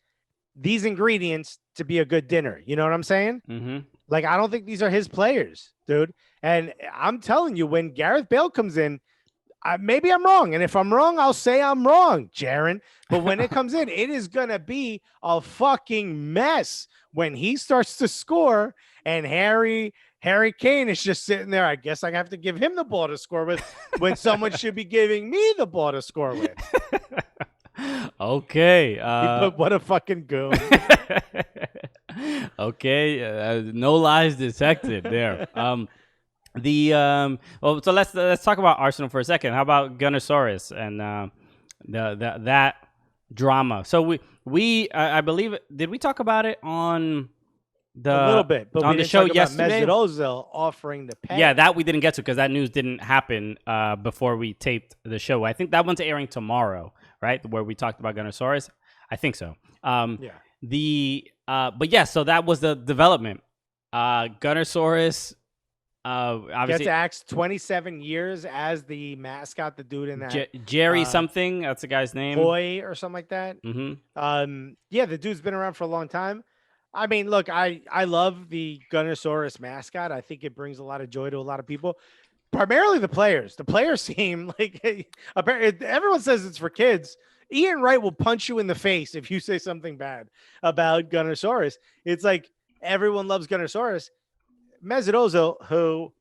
ingredients to be a good dinner. You know what I'm saying? Mm-hmm. Like, I don't think these are his players, dude. And I'm telling you, when Gareth Bale comes in, maybe I'm wrong. And if I'm wrong, I'll say I'm wrong, Jaron. But when it comes in, it is going to be a fucking mess when he starts to score and Harry Kane is just sitting there. I guess I have to give him the ball to score with when someone should be giving me the ball to score with. Okay. What a fucking goon. Okay. No lies detected there. So let's talk about Arsenal for a second. How about Gunnersaurus and that drama? So we I believe, did we talk about it on a little bit, but on the show yesterday? Mesut Ozil offering to pay. Yeah, that we didn't get to because that news didn't happen before we taped the show. I think that one's airing tomorrow, right? Where we talked about Gunnersaurus. I think so. Yeah. But yeah, so that was the development. Gunnersaurus. Obviously, gets axed 27 years as the mascot, the dude in that Jerry something. That's the guy's name, Boy or something like that. Mm-hmm. Yeah, the dude's been around for a long time. I mean, look, I love the Gunnersaurus mascot. I think it brings a lot of joy to a lot of people. primarily the players. The players seem like everyone says it's for kids. Ian Wright will punch you in the face if you say something bad about Gunnersaurus. It's like everyone loves Gunnersaurus. Mesut Ozil, who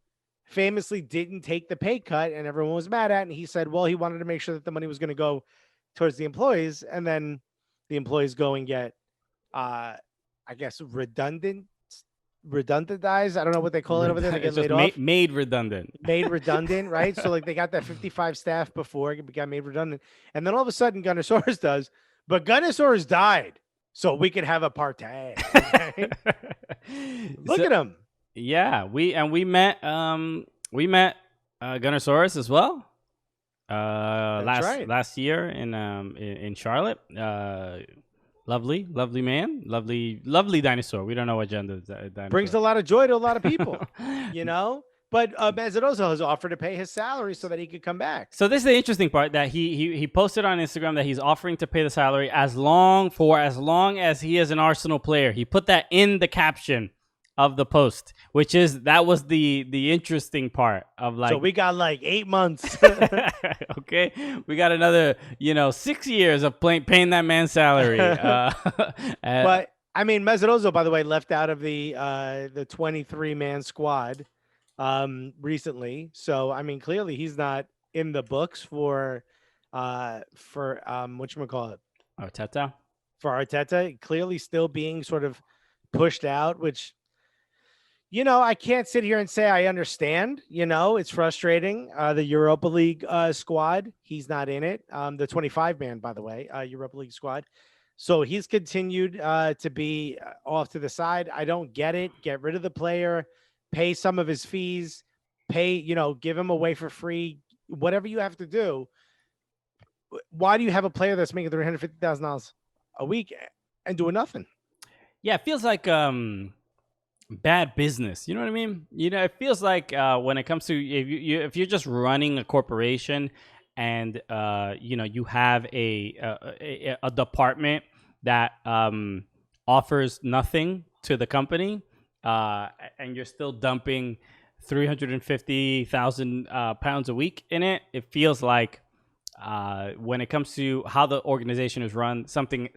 famously didn't take the pay cut and everyone was mad at, and he said, well, he wanted to make sure that the money was going to go towards the employees, and then the employees go and get, I guess, redundantized. I don't know what they call it over there. They get laid off. Made redundant. Made redundant, right? So like they got that 55 staff before it got made redundant, and then all of a sudden Gunnersaurus does, but Gunnersaurus died, so we could have a party. Okay? Look at him. Yeah, we met Gunnersaurus as well. Last year in Charlotte. Lovely man, lovely dinosaur. We don't know what gender dinosaur. Brings a lot of joy to a lot of people, you know. But Mesut Ozil has offered to pay his salary so that he could come back. So this is the interesting part, that he posted on Instagram that he's offering to pay the salary as long as he is an Arsenal player. He put that in the caption of the post, that was the interesting part of like. So we got like 8 months. Okay, we got another 6 years of paying that man's salary. But I mean, Mesut Ozil, by the way, left out of the 23-man squad recently. So I mean, clearly he's not in the books for whatchamacallit? Arteta. For Arteta, clearly still being sort of pushed out, which. I can't sit here and say I understand. It's frustrating. The Europa League squad, he's not in it. The 25-man, by the way, Europa League squad. So he's continued to be off to the side. I don't get it. Get rid of the player, pay some of his fees, give him away for free, whatever you have to do. Why do you have a player that's making $350,000 a week and doing nothing? Yeah, it feels like bad business. You know what I mean? It feels like when it comes to if you're just running a corporation and you have a department that offers nothing to the company and you're still dumping 350,000 pounds a week in it. It feels like when it comes to how the organization is run, something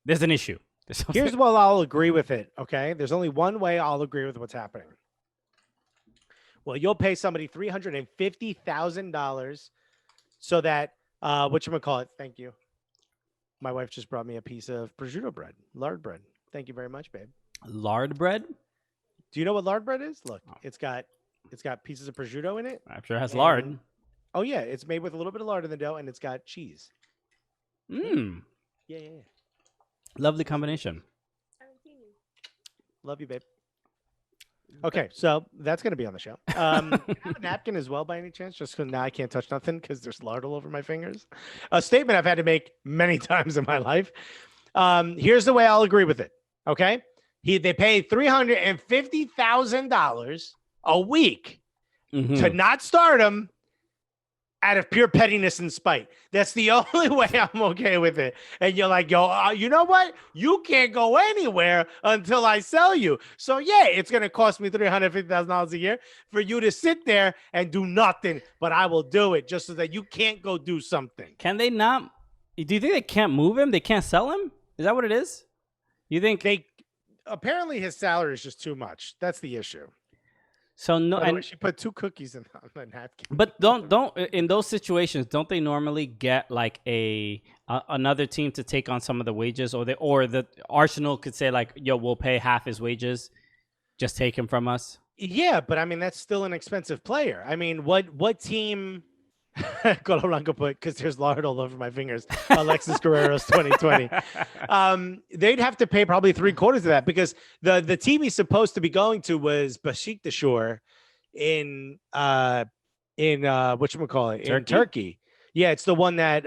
there's an issue. Here's what I'll agree with it, okay? There's only one way I'll agree with what's happening. Well, you'll pay somebody $350,000 so that, whatchamacallit, thank you. My wife just brought me a piece of prosciutto bread, lard bread. Thank you very much, babe. Lard bread? Do you know what lard bread is? Look, it's got pieces of prosciutto in it. I'm sure it has lard. Oh, yeah, it's made with a little bit of lard in the dough, and it's got cheese. Mmm. Yeah. Lovely combination. Love you, babe. Okay, so that's going to be on the show. Can I have a napkin as well by any chance? Just because now I can't touch nothing because there's lard all over my fingers. A statement I've had to make many times in my life. Here's the way I'll agree with it, okay? They pay $350,000 a week to not start him out of pure pettiness and spite. That's the only way I'm okay with it. And you're like, you know what? You can't go anywhere until I sell you. So yeah, it's going to cost me $350,000 a year for you to sit there and do nothing, but I will do it just so that you can't go do something. Can they not? Do you think they can't move him? They can't sell him? Is that what it is? You think apparently his salary is just too much. That's the issue. So no, and she put 2 cookies in the napkin. But don't in those situations, don't they normally get like another team to take on some of the wages, or the Arsenal could say like, yo, we'll pay half his wages, just take him from us? Yeah, but I mean that's still an expensive player. I mean, what team? Colo put, because there's lard all over my fingers. Alexis Guerrero's 2020. They'd have to pay probably 3/4 of that, because the team he's supposed to be going to was Besiktas in whatchamacallit, in Turkey. Yeah, it's the one that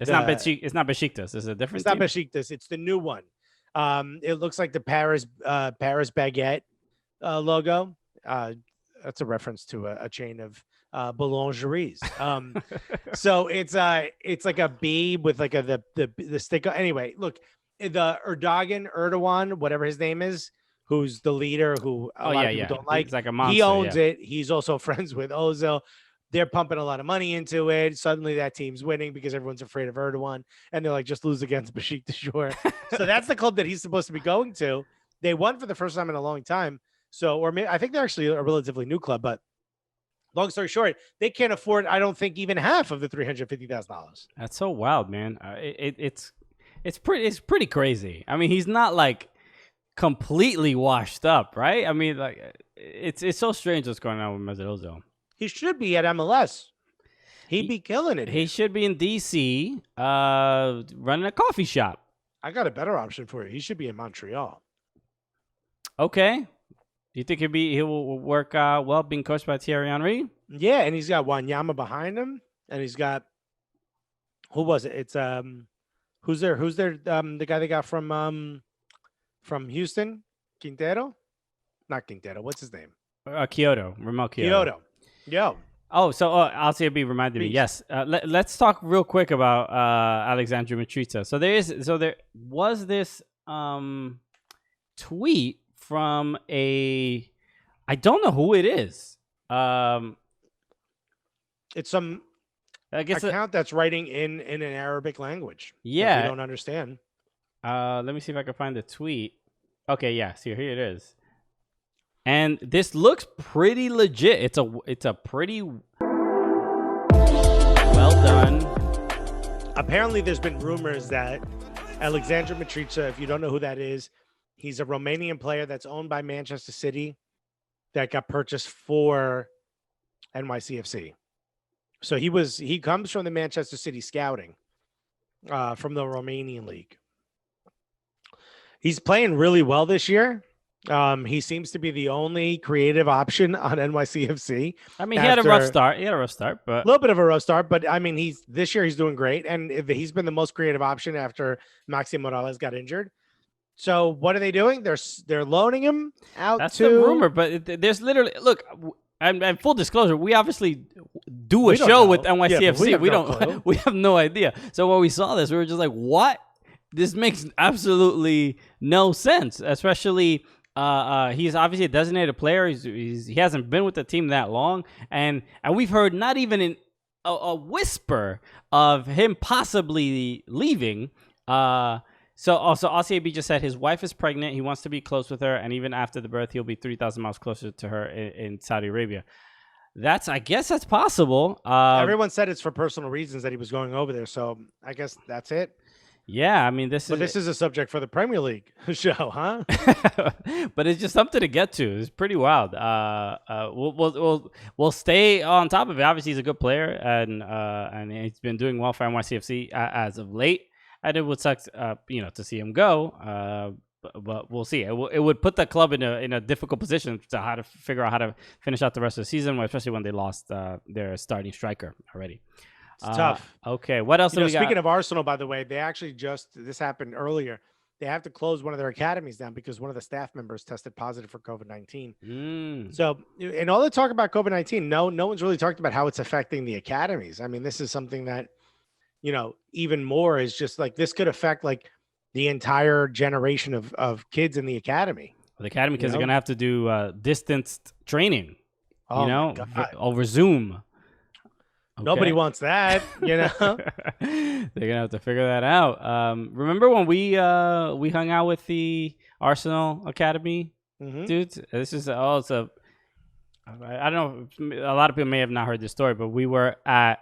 it's not Besiktas. It's a different. It's not Besiktas. It's the new one. It looks like the Paris baguette logo. That's a reference to a chain of boulangeries. So it's like a B with like the stick. Anyway, look, the Erdogan, whatever his name is, who's the leader, who a lot of people don't like. He's like a monster, he owns it. He's also friends with Ozil. They're pumping a lot of money into it. Suddenly that team's winning because everyone's afraid of Erdogan. And they're like, just lose against Besiktas. So that's the club that he's supposed to be going to. They won for the first time in a long time. So, or maybe, I think they're actually a relatively new club, but long story short, they can't afford, I don't think, even half of the $350,000. That's so wild, man. It's pretty crazy. I mean, he's not like completely washed up, right? I mean, like it's so strange what's going on with Mesut Ozil. He should be at MLS. He'd be killing it. He should be in DC, running a coffee shop. I got a better option for you. He should be in Montreal. Okay. Do you think he'll work well being coached by Thierry Henry? Yeah, and he's got Wanyama behind him, and he's got, who was it? It's who's there? The guy they got from Houston, Quintero, not Quintero. What's his name? Kyoto, Ramon Kyoto. Yo. Oh, so LCB reminded me. Yes, let's talk real quick about Alexandru Mitrița. So there was this tweet from I don't know who it is. It's some account that's writing in an Arabic language. Yeah, we don't understand. Let me see if I can find the tweet. Okay, yeah, see here it is. And this looks pretty legit. It's a pretty well done. Apparently, there's been rumors that Alexandru Mitrița, if you don't know who that is, he's a Romanian player that's owned by Manchester City that got purchased for NYCFC. So he comes from the Manchester City scouting from the Romanian league. He's playing really well this year. He seems to be the only creative option on NYCFC. I mean, he had a rough start. But a little bit of a rough start. But I mean, this year he's doing great, and he's been the most creative option after Maxi Morales got injured. So what are they doing? They're loaning him out. That's the rumor, but there's literally and full disclosure, we obviously do a show with NYCFC. Yeah, we have no idea. So when we saw this, we were just like, what? This makes absolutely no sense, especially. He's obviously a designated player. He hasn't been with the team that long, and we've heard not even a whisper of him possibly leaving. So also RCAB just said his wife is pregnant. He wants to be close with her, and even after the birth, he'll be 3,000 miles closer to her in Saudi Arabia. I guess that's possible. Everyone said it's for personal reasons that he was going over there, so I guess that's it. Yeah, I mean, this is a subject for the Premier League show, huh? But it's just something to get to. It's pretty wild. We'll stay on top of it. Obviously, he's a good player, and he's been doing well for NYCFC as of late. And it would suck, to see him go. But we'll see. It would put the club in a difficult position to how to figure out how to finish out the rest of the season, especially when they lost their starting striker already. It's tough. Okay, what else do we got? Speaking of Arsenal, by the way, they actually this happened earlier. They have to close one of their academies down because one of the staff members tested positive for COVID-19. So, in all the talk about COVID-19, no one's really talked about how it's affecting the academies. I mean, this is something that, even more is just like this could affect like the entire generation of kids in the academy. The academy kids are going to have to do distanced training, over Zoom. Okay. Nobody wants that, They're gonna have to figure that out. Remember when we hung out with the Arsenal Academy dudes? This is I don't know. A lot of people may have not heard this story, but we were at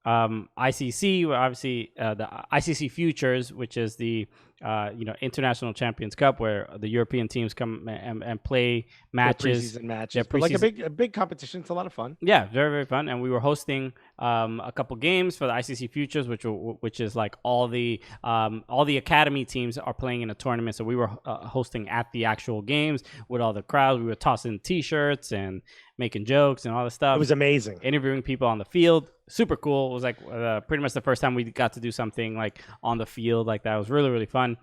ICC. Obviously, the ICC Futures, which is the International Champions Cup, where the European teams come and play matches. Preseason matches. Like a big competition. It's a lot of fun. Yeah, very, very fun. And we were hosting a couple games for the ICC Futures, which is like all the academy teams are playing in a tournament. So we were hosting at the actual games with all the crowds. We were tossing T-shirts and making jokes and all this stuff. It was amazing. Interviewing people on the field. Super cool. It was like pretty much the first time we got to do something like on the field like that. It was really, really fun.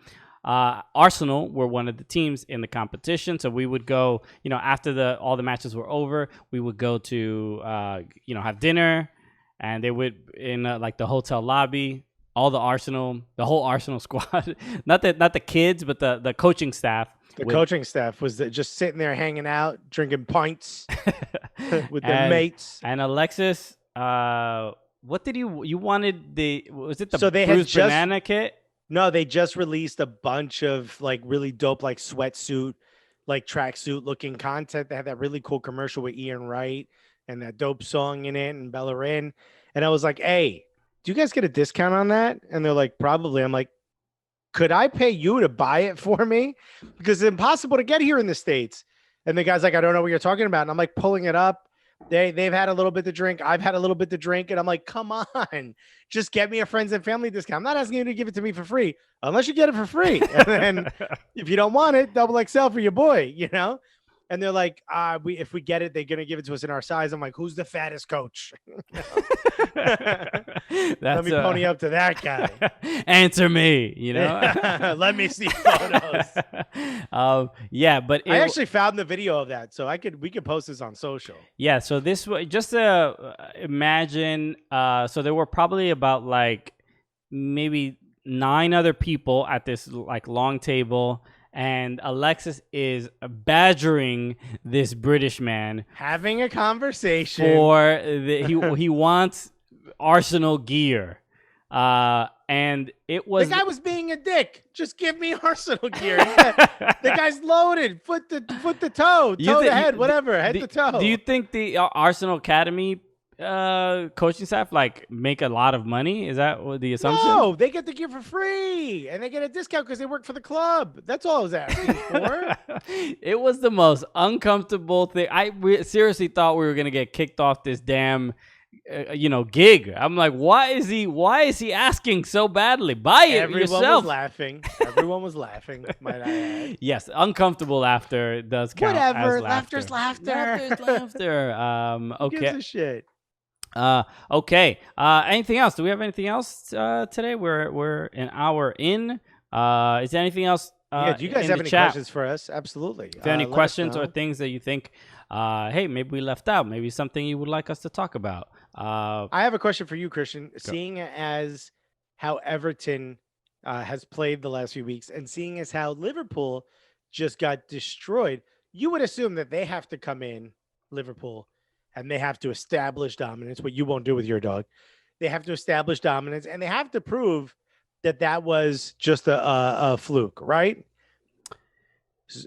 Arsenal were one of the teams in the competition, so we would go, after all the matches were over, we would go to have dinner, and they would in like the hotel lobby. all the Arsenal, the whole Arsenal squad, not the kids, but the coaching staff. The coaching staff was just sitting there hanging out, drinking pints with their mates. And Alexis, what did you wanted was it the so they Bruce had just, Banana kit? No, they just released a bunch of like really dope like sweatsuit, like tracksuit looking content. They had that really cool commercial with Ian Wright and that dope song in it and Bellerin. And I was like, hey, do you guys get a discount on that? And they're like, probably. I'm like, could I pay you to buy it for me? Because it's impossible to get here in the States. And the guy's like, I don't know what you're talking about. And I'm like pulling it up. They've had a little bit to drink. I've had a little bit to drink. And I'm like, come on, just get me a friends and family discount. I'm not asking you to give it to me for free unless you get it for free. And then if you don't want it, double XL for your boy, you know? And they're like, if we get it, they're going to give it to us in our size. I'm like, who's the fattest coach? Let me pony up to that guy. Answer me, you know? Let me see photos. Yeah, but I actually found the video of that. So we could post this on social. Yeah. So this was just imagine. So there were probably about like maybe 9 other people at this like long table. And Alexis is badgering this British man, having a conversation for he wants Arsenal gear, and it was the guy was being a dick. Just give me Arsenal gear. The guy's loaded, foot to toe, toe to head, whatever, head to toe. Do you think the Arsenal Academy coaching staff like make a lot of money? Is that what the assumption? No, they get the gear for free and they get a discount because they work for the club. That's all I was asking for. It was the most uncomfortable thing. I seriously thought we were gonna get kicked off this damn gig. I'm like, why is he asking so badly? Buy it yourself. Everyone was laughing. Might I add. Yes, uncomfortable laughter does count. Whatever, as laughter. Laughter's laughter. Okay. Who gives a shit? Okay. Anything else? Do we have anything else today? We're an hour in. Is there anything else? Do you guys have any questions for us? Absolutely. If you have any questions or things that you think, hey, maybe we left out, maybe something you would like us to talk about. I have a question for you, Christian. Seeing as how Everton has played the last few weeks, and seeing as how Liverpool just got destroyed, you would assume that they have to come in, Liverpool, and they have to establish dominance, what you won't do with your dog. They have to establish dominance, and they have to prove that was just a fluke, right?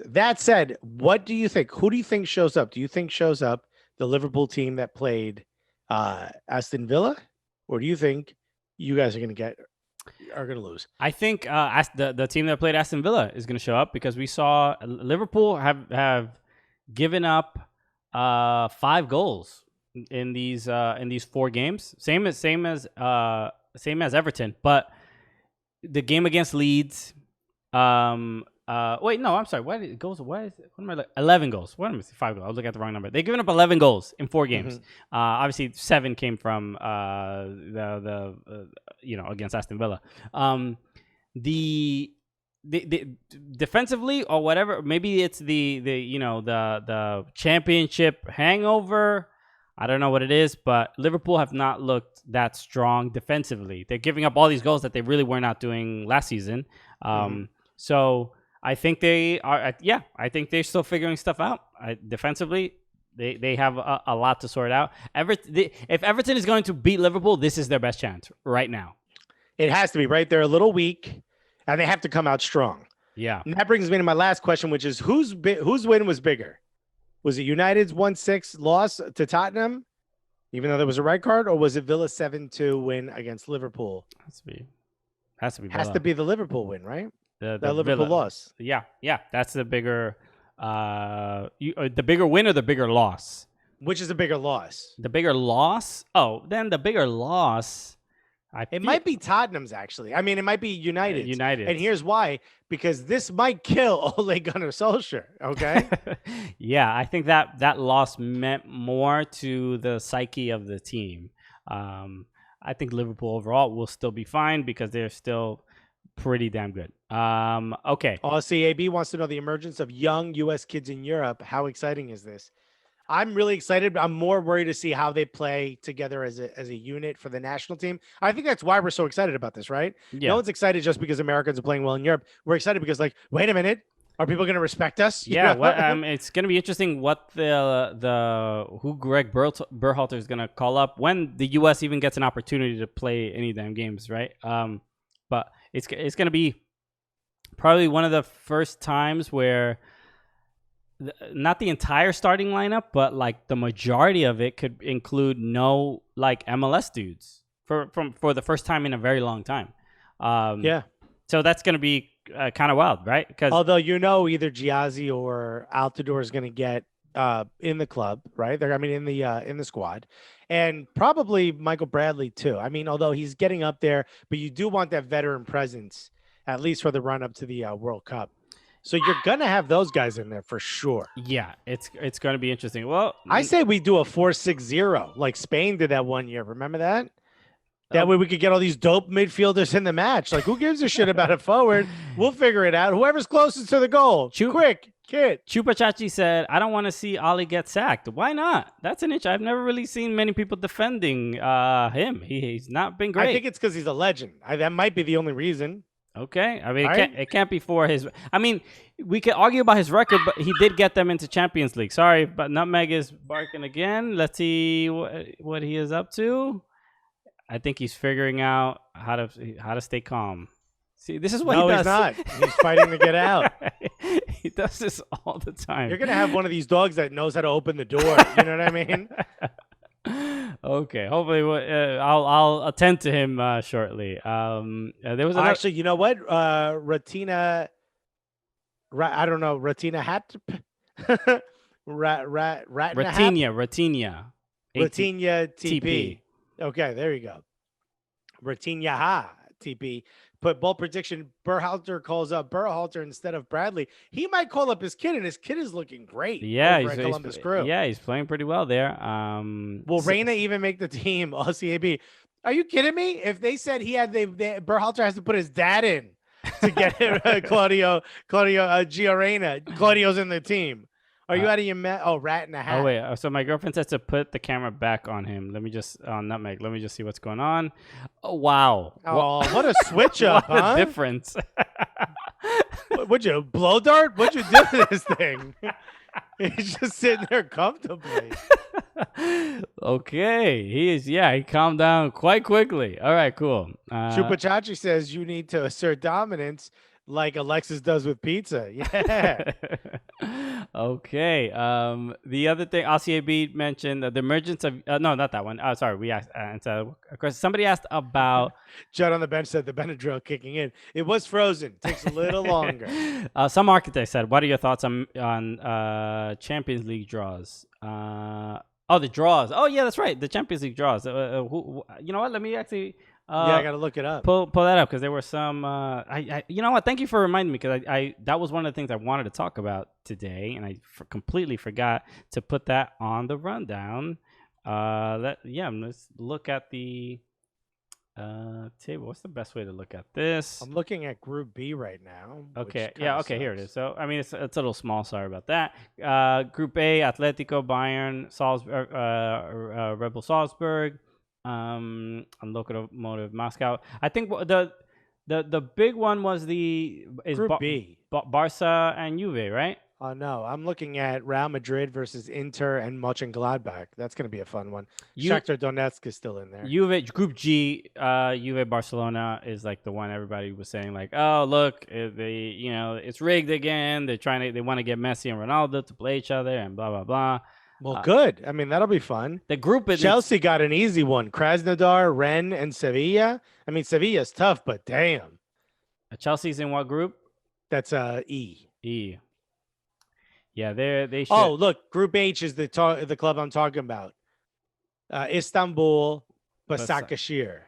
That said, what do you think? Who do you think shows up? Do you think shows up the Liverpool team that played Aston Villa? Or do you think you guys are going to lose? I think the team that played Aston Villa is going to show up because we saw Liverpool have given up 5 goals in these 4 games. Same as Everton, but the game against Leeds. Wait, no, I'm sorry. What am I like? 11 goals. What am I? 5 goals. I was looking at the wrong number. They've given up 11 goals in 4 games. Mm-hmm. Obviously 7 came from against Aston Villa. The defensively or whatever, maybe it's the championship hangover. I don't know what it is, but Liverpool have not looked that strong defensively. They're giving up all these goals that they really were not doing last season. So I think they are. I think they're still figuring stuff out. Defensively, they have a lot to sort out. If Everton is going to beat Liverpool, this is their best chance right now. It has to be, right? They're a little weak, and they have to come out strong. Yeah. And that brings me to my last question, which is whose win was bigger? Was it United's 1-6 loss to Tottenham, even though there was a red card, or was it Villa's 7-2 win against Liverpool? Has to be the Liverpool win, right? The Liverpool loss. Yeah, that's the bigger. The bigger win or the bigger loss? Which is the bigger loss? The bigger loss? Oh, then the bigger loss. It might be Tottenham's, actually. I mean, it might be United. United. And here's why. Because this might kill Ole Gunnar Solskjaer, okay? Yeah, I think that loss meant more to the psyche of the team. I think Liverpool overall will still be fine because they're still pretty damn good. Okay. CAB wants to know the emergence of young U.S. kids in Europe. How exciting is this? I'm really excited. But I'm more worried to see how they play together as a unit for the national team. I think that's why we're so excited about this, right? Yeah. No one's excited just because Americans are playing well in Europe. We're excited because, like, wait a minute, are people going to respect us? Yeah, it's going to be interesting what who Greg Berhalter is going to call up when the U.S. even gets an opportunity to play any damn games, right? But it's going to be probably one of the first times where not the entire starting lineup, but like the majority of it could include no like MLS dudes for the first time in a very long time. Yeah. So that's going to be kind of wild, right? Because although either Giazzi or Altidore is going to get in the club, right? In the squad, and probably Michael Bradley too. I mean, although he's getting up there, but you do want that veteran presence at least for the run up to the World Cup. So you're gonna have those guys in there for sure. Yeah, it's going to be interesting. Well, I say we do a 4-6-0 like Spain did that one year. Remember that? That way we could get all these dope midfielders in the match. Like, who gives a shit about a forward? We'll figure it out. Whoever's closest to the goal. Quick, kid. Chupachachi said, I don't want to see Ali get sacked. Why not? That's an issue. I've never really seen many people defending him. He's not been great. I think it's because he's a legend. That might be the only reason. Okay. I mean, it can't be for his... I mean, we could argue about his record, but he did get them into Champions League. Sorry, but Nutmeg is barking again. Let's see what he is up to. I think he's figuring out how to stay calm. See, this is what he does. No, he's not. He's fighting to get out. He does this all the time. You're going to have one of these dogs that knows how to open the door. You know what I mean? Okay. Hopefully, I'll attend to him shortly. There was actually, you know what? Ratina. I don't know. Ratina hat. Ratinha. Ratinha TP. Okay, there you go. Ratinha TP. Put ball prediction. Berhalter calls up Berhalter instead of Bradley. He might call up his kid, and his kid is looking great. Yeah, he's Columbus Crew. Yeah, he's playing pretty well there. Will Reina even make the team? CAB. Are you kidding me? If they said Berhalter has to put his dad in to get Claudio Giorena. Claudio's in the team. Are you out of your rat in a hat? Oh wait, so my girlfriend says to put the camera back on him. Let me just Nutmeg. Let me just see what's going on. Oh wow! Oh, what a switch up! What a difference! Would you blow dart? What'd you do to this thing? He's just sitting there comfortably. Okay, he calmed down quite quickly. All right, cool. Chupachachi says you need to assert dominance like Alexis does with pizza. Yeah. Okay. The other thing, RCAB mentioned the emergence of no, not that one. Sorry, we asked. Of course, somebody asked about. Judd on the bench said the Benadryl kicking in. It was frozen. Takes a little longer. Some architect said, "What are your thoughts on Champions League draws?" The draws. Oh yeah, that's right. The Champions League draws. You know what? Let me actually. I gotta look it up. Pull that up because there were some. You know what? Thank you for reminding me because that was one of the things I wanted to talk about today, and I completely forgot to put that on the rundown. Let's look at the table. What's the best way to look at this? I'm looking at Group B right now. Okay. Yeah. Okay. Here it is. So I mean, it's a little small. Sorry about that. Group A: Atletico, Bayern, Salzburg, Rebel Salzburg. And Lokomotiv Moscow. I think the big one was Group B. Barca and Juve, right? Oh no, I'm looking at Real Madrid versus Inter and Mönchengladbach. That's going to be a fun one. Shakhtar Donetsk is still in there. Juve Group G, Juve Barcelona is like the one everybody was saying like, oh look, it's rigged again. They want to get Messi and Ronaldo to play each other and blah blah blah. Well, good. I mean, that'll be fun. The group is Chelsea got an easy one. Krasnodar, Rennes, and Sevilla. I mean, Sevilla's tough, but damn. Chelsea's in what group? That's E. E. Yeah, they should. Oh, look, Group H is the club I'm talking about. Istanbul, Başakşehir.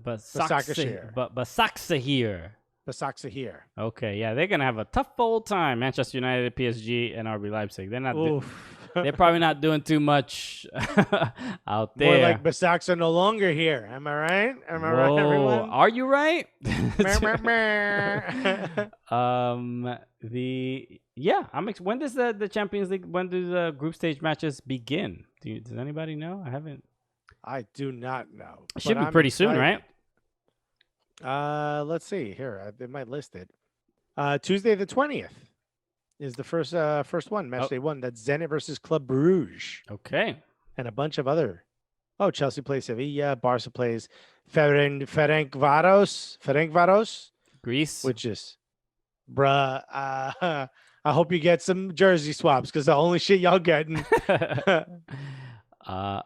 Başakşehir. Başakşehir. Okay, yeah, they're gonna have a tough old time. Manchester United, PSG, and RB Leipzig. They're probably not doing too much out there. More like Başakşehir no longer here. Am I right? Am I right, everyone? Are you right? Yeah, when does the Champions League? When do the group stage matches begin? Does anybody know? I haven't. I do not know. It should be pretty soon, right? Let's see here. They might list it. Tuesday the 20th is the first one. Match day 1. That's Zenit versus Club Brugge. Okay. And a bunch of other. Oh, Chelsea plays Sevilla. Barca plays Ferencvaros. Greece. Which is, bruh. I hope you get some jersey swaps because the only shit y'all getting.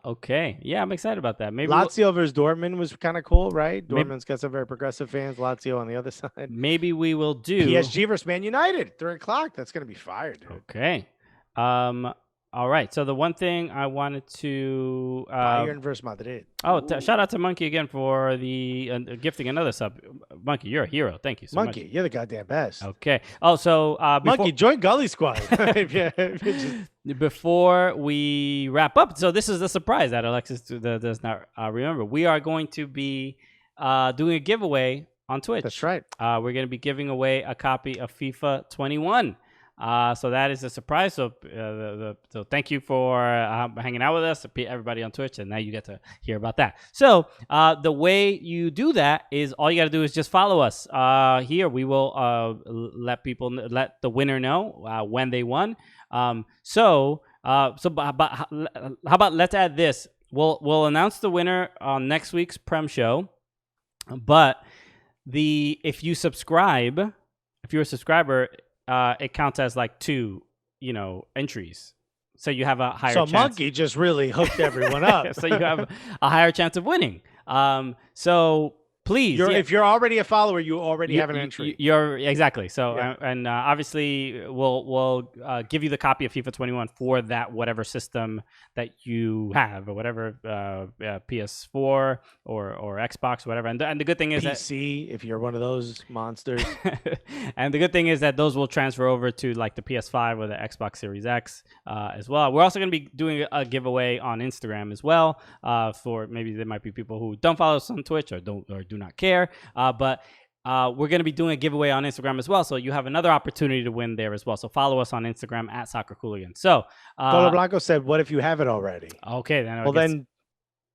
Okay. Yeah, I'm excited about that. Maybe Lazio versus Dortmund was kind of cool, right? Dortmund's got some very progressive fans. Lazio on the other side. Maybe we will do PSG versus Man United, 3:00. That's gonna be fire, dude. Okay. All right. So the one thing I wanted to Bayern versus Madrid. Oh, shout out to Monkey again for the gifting another sub. Monkey, you're a hero. Thank you so much. Monkey, you're the goddamn best. Okay. Oh, so Monkey, join Gully Squad. Before we wrap up, so this is the surprise that Alexis does not remember. We are going to be doing a giveaway on Twitch. That's right. We're going to be giving away a copy of FIFA 21. So that is a surprise. So, so thank you for hanging out with us, everybody on Twitch, and now you get to hear about that. So the way you do that is all you got to do is just follow us. Here we will let the winner know when they won. So how about let's add this? We'll announce the winner on next week's Prem show, but if you're a subscriber, it counts as like 2, entries. So you have a higher chance. So Monkey just really hooked everyone up. So you have a higher chance of winning. So please, if you're already a follower, you already have an entry. You're exactly. So and obviously we'll give you the copy of FIFA 21 for that whatever system that you have, or whatever PS4 or Xbox, whatever. And the good thing is PC, if you're one of those monsters. And the good thing is that those will transfer over to like the PS5 or the Xbox Series X as well. We're also going to be doing a giveaway on Instagram as well. For maybe there might be people who don't follow us on Twitch or do not care, but we're going to be doing a giveaway on Instagram as well, so you have another opportunity to win there as well. So follow us on Instagram at Soccer Cooligans. So Polo Blanco said, "What if you have it already?" Okay, then then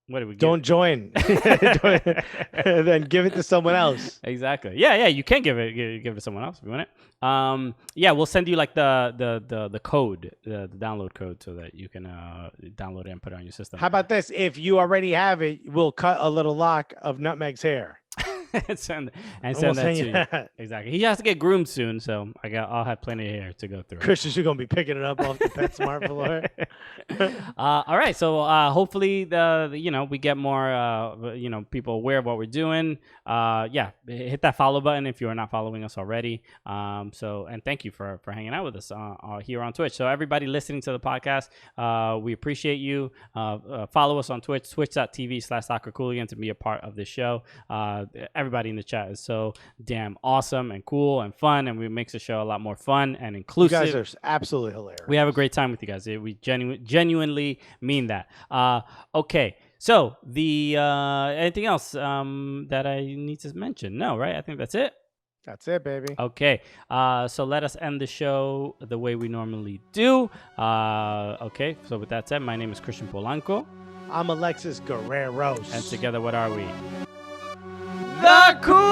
what do we don't join. Then give it to someone else. Exactly. Yeah. You can give it to someone else if you want it. We'll send you like the code, the download code, so that you can download it and put it on your system. How about this? If you already have it, we'll cut a little lock of Nutmeg's hair. send that to you. Exactly. He has to get groomed soon, so I'll have plenty of hair to go through. Christian, you're gonna be picking it up off the PetSmart floor. All right. So hopefully we get more people aware of what we're doing. Hit that follow button if you are not following us already. And thank you for hanging out with us here on Twitch. So everybody listening to the podcast, we appreciate you. Follow us on Twitch, twitch.tv/soccercooligans, to be a part of this show. Everybody in the chat is so damn awesome and cool and fun, and it makes the show a lot more fun and inclusive. You guys are absolutely hilarious. We have a great time with you guys. We genuinely mean that. Okay, so anything else that I need to mention? No, right? I think that's it. That's it, baby. Okay, so let us end the show the way we normally do. Okay, so with that said, my name is Christian Polanco. I'm Alexis Guerreros. And together, what are we? The Cool!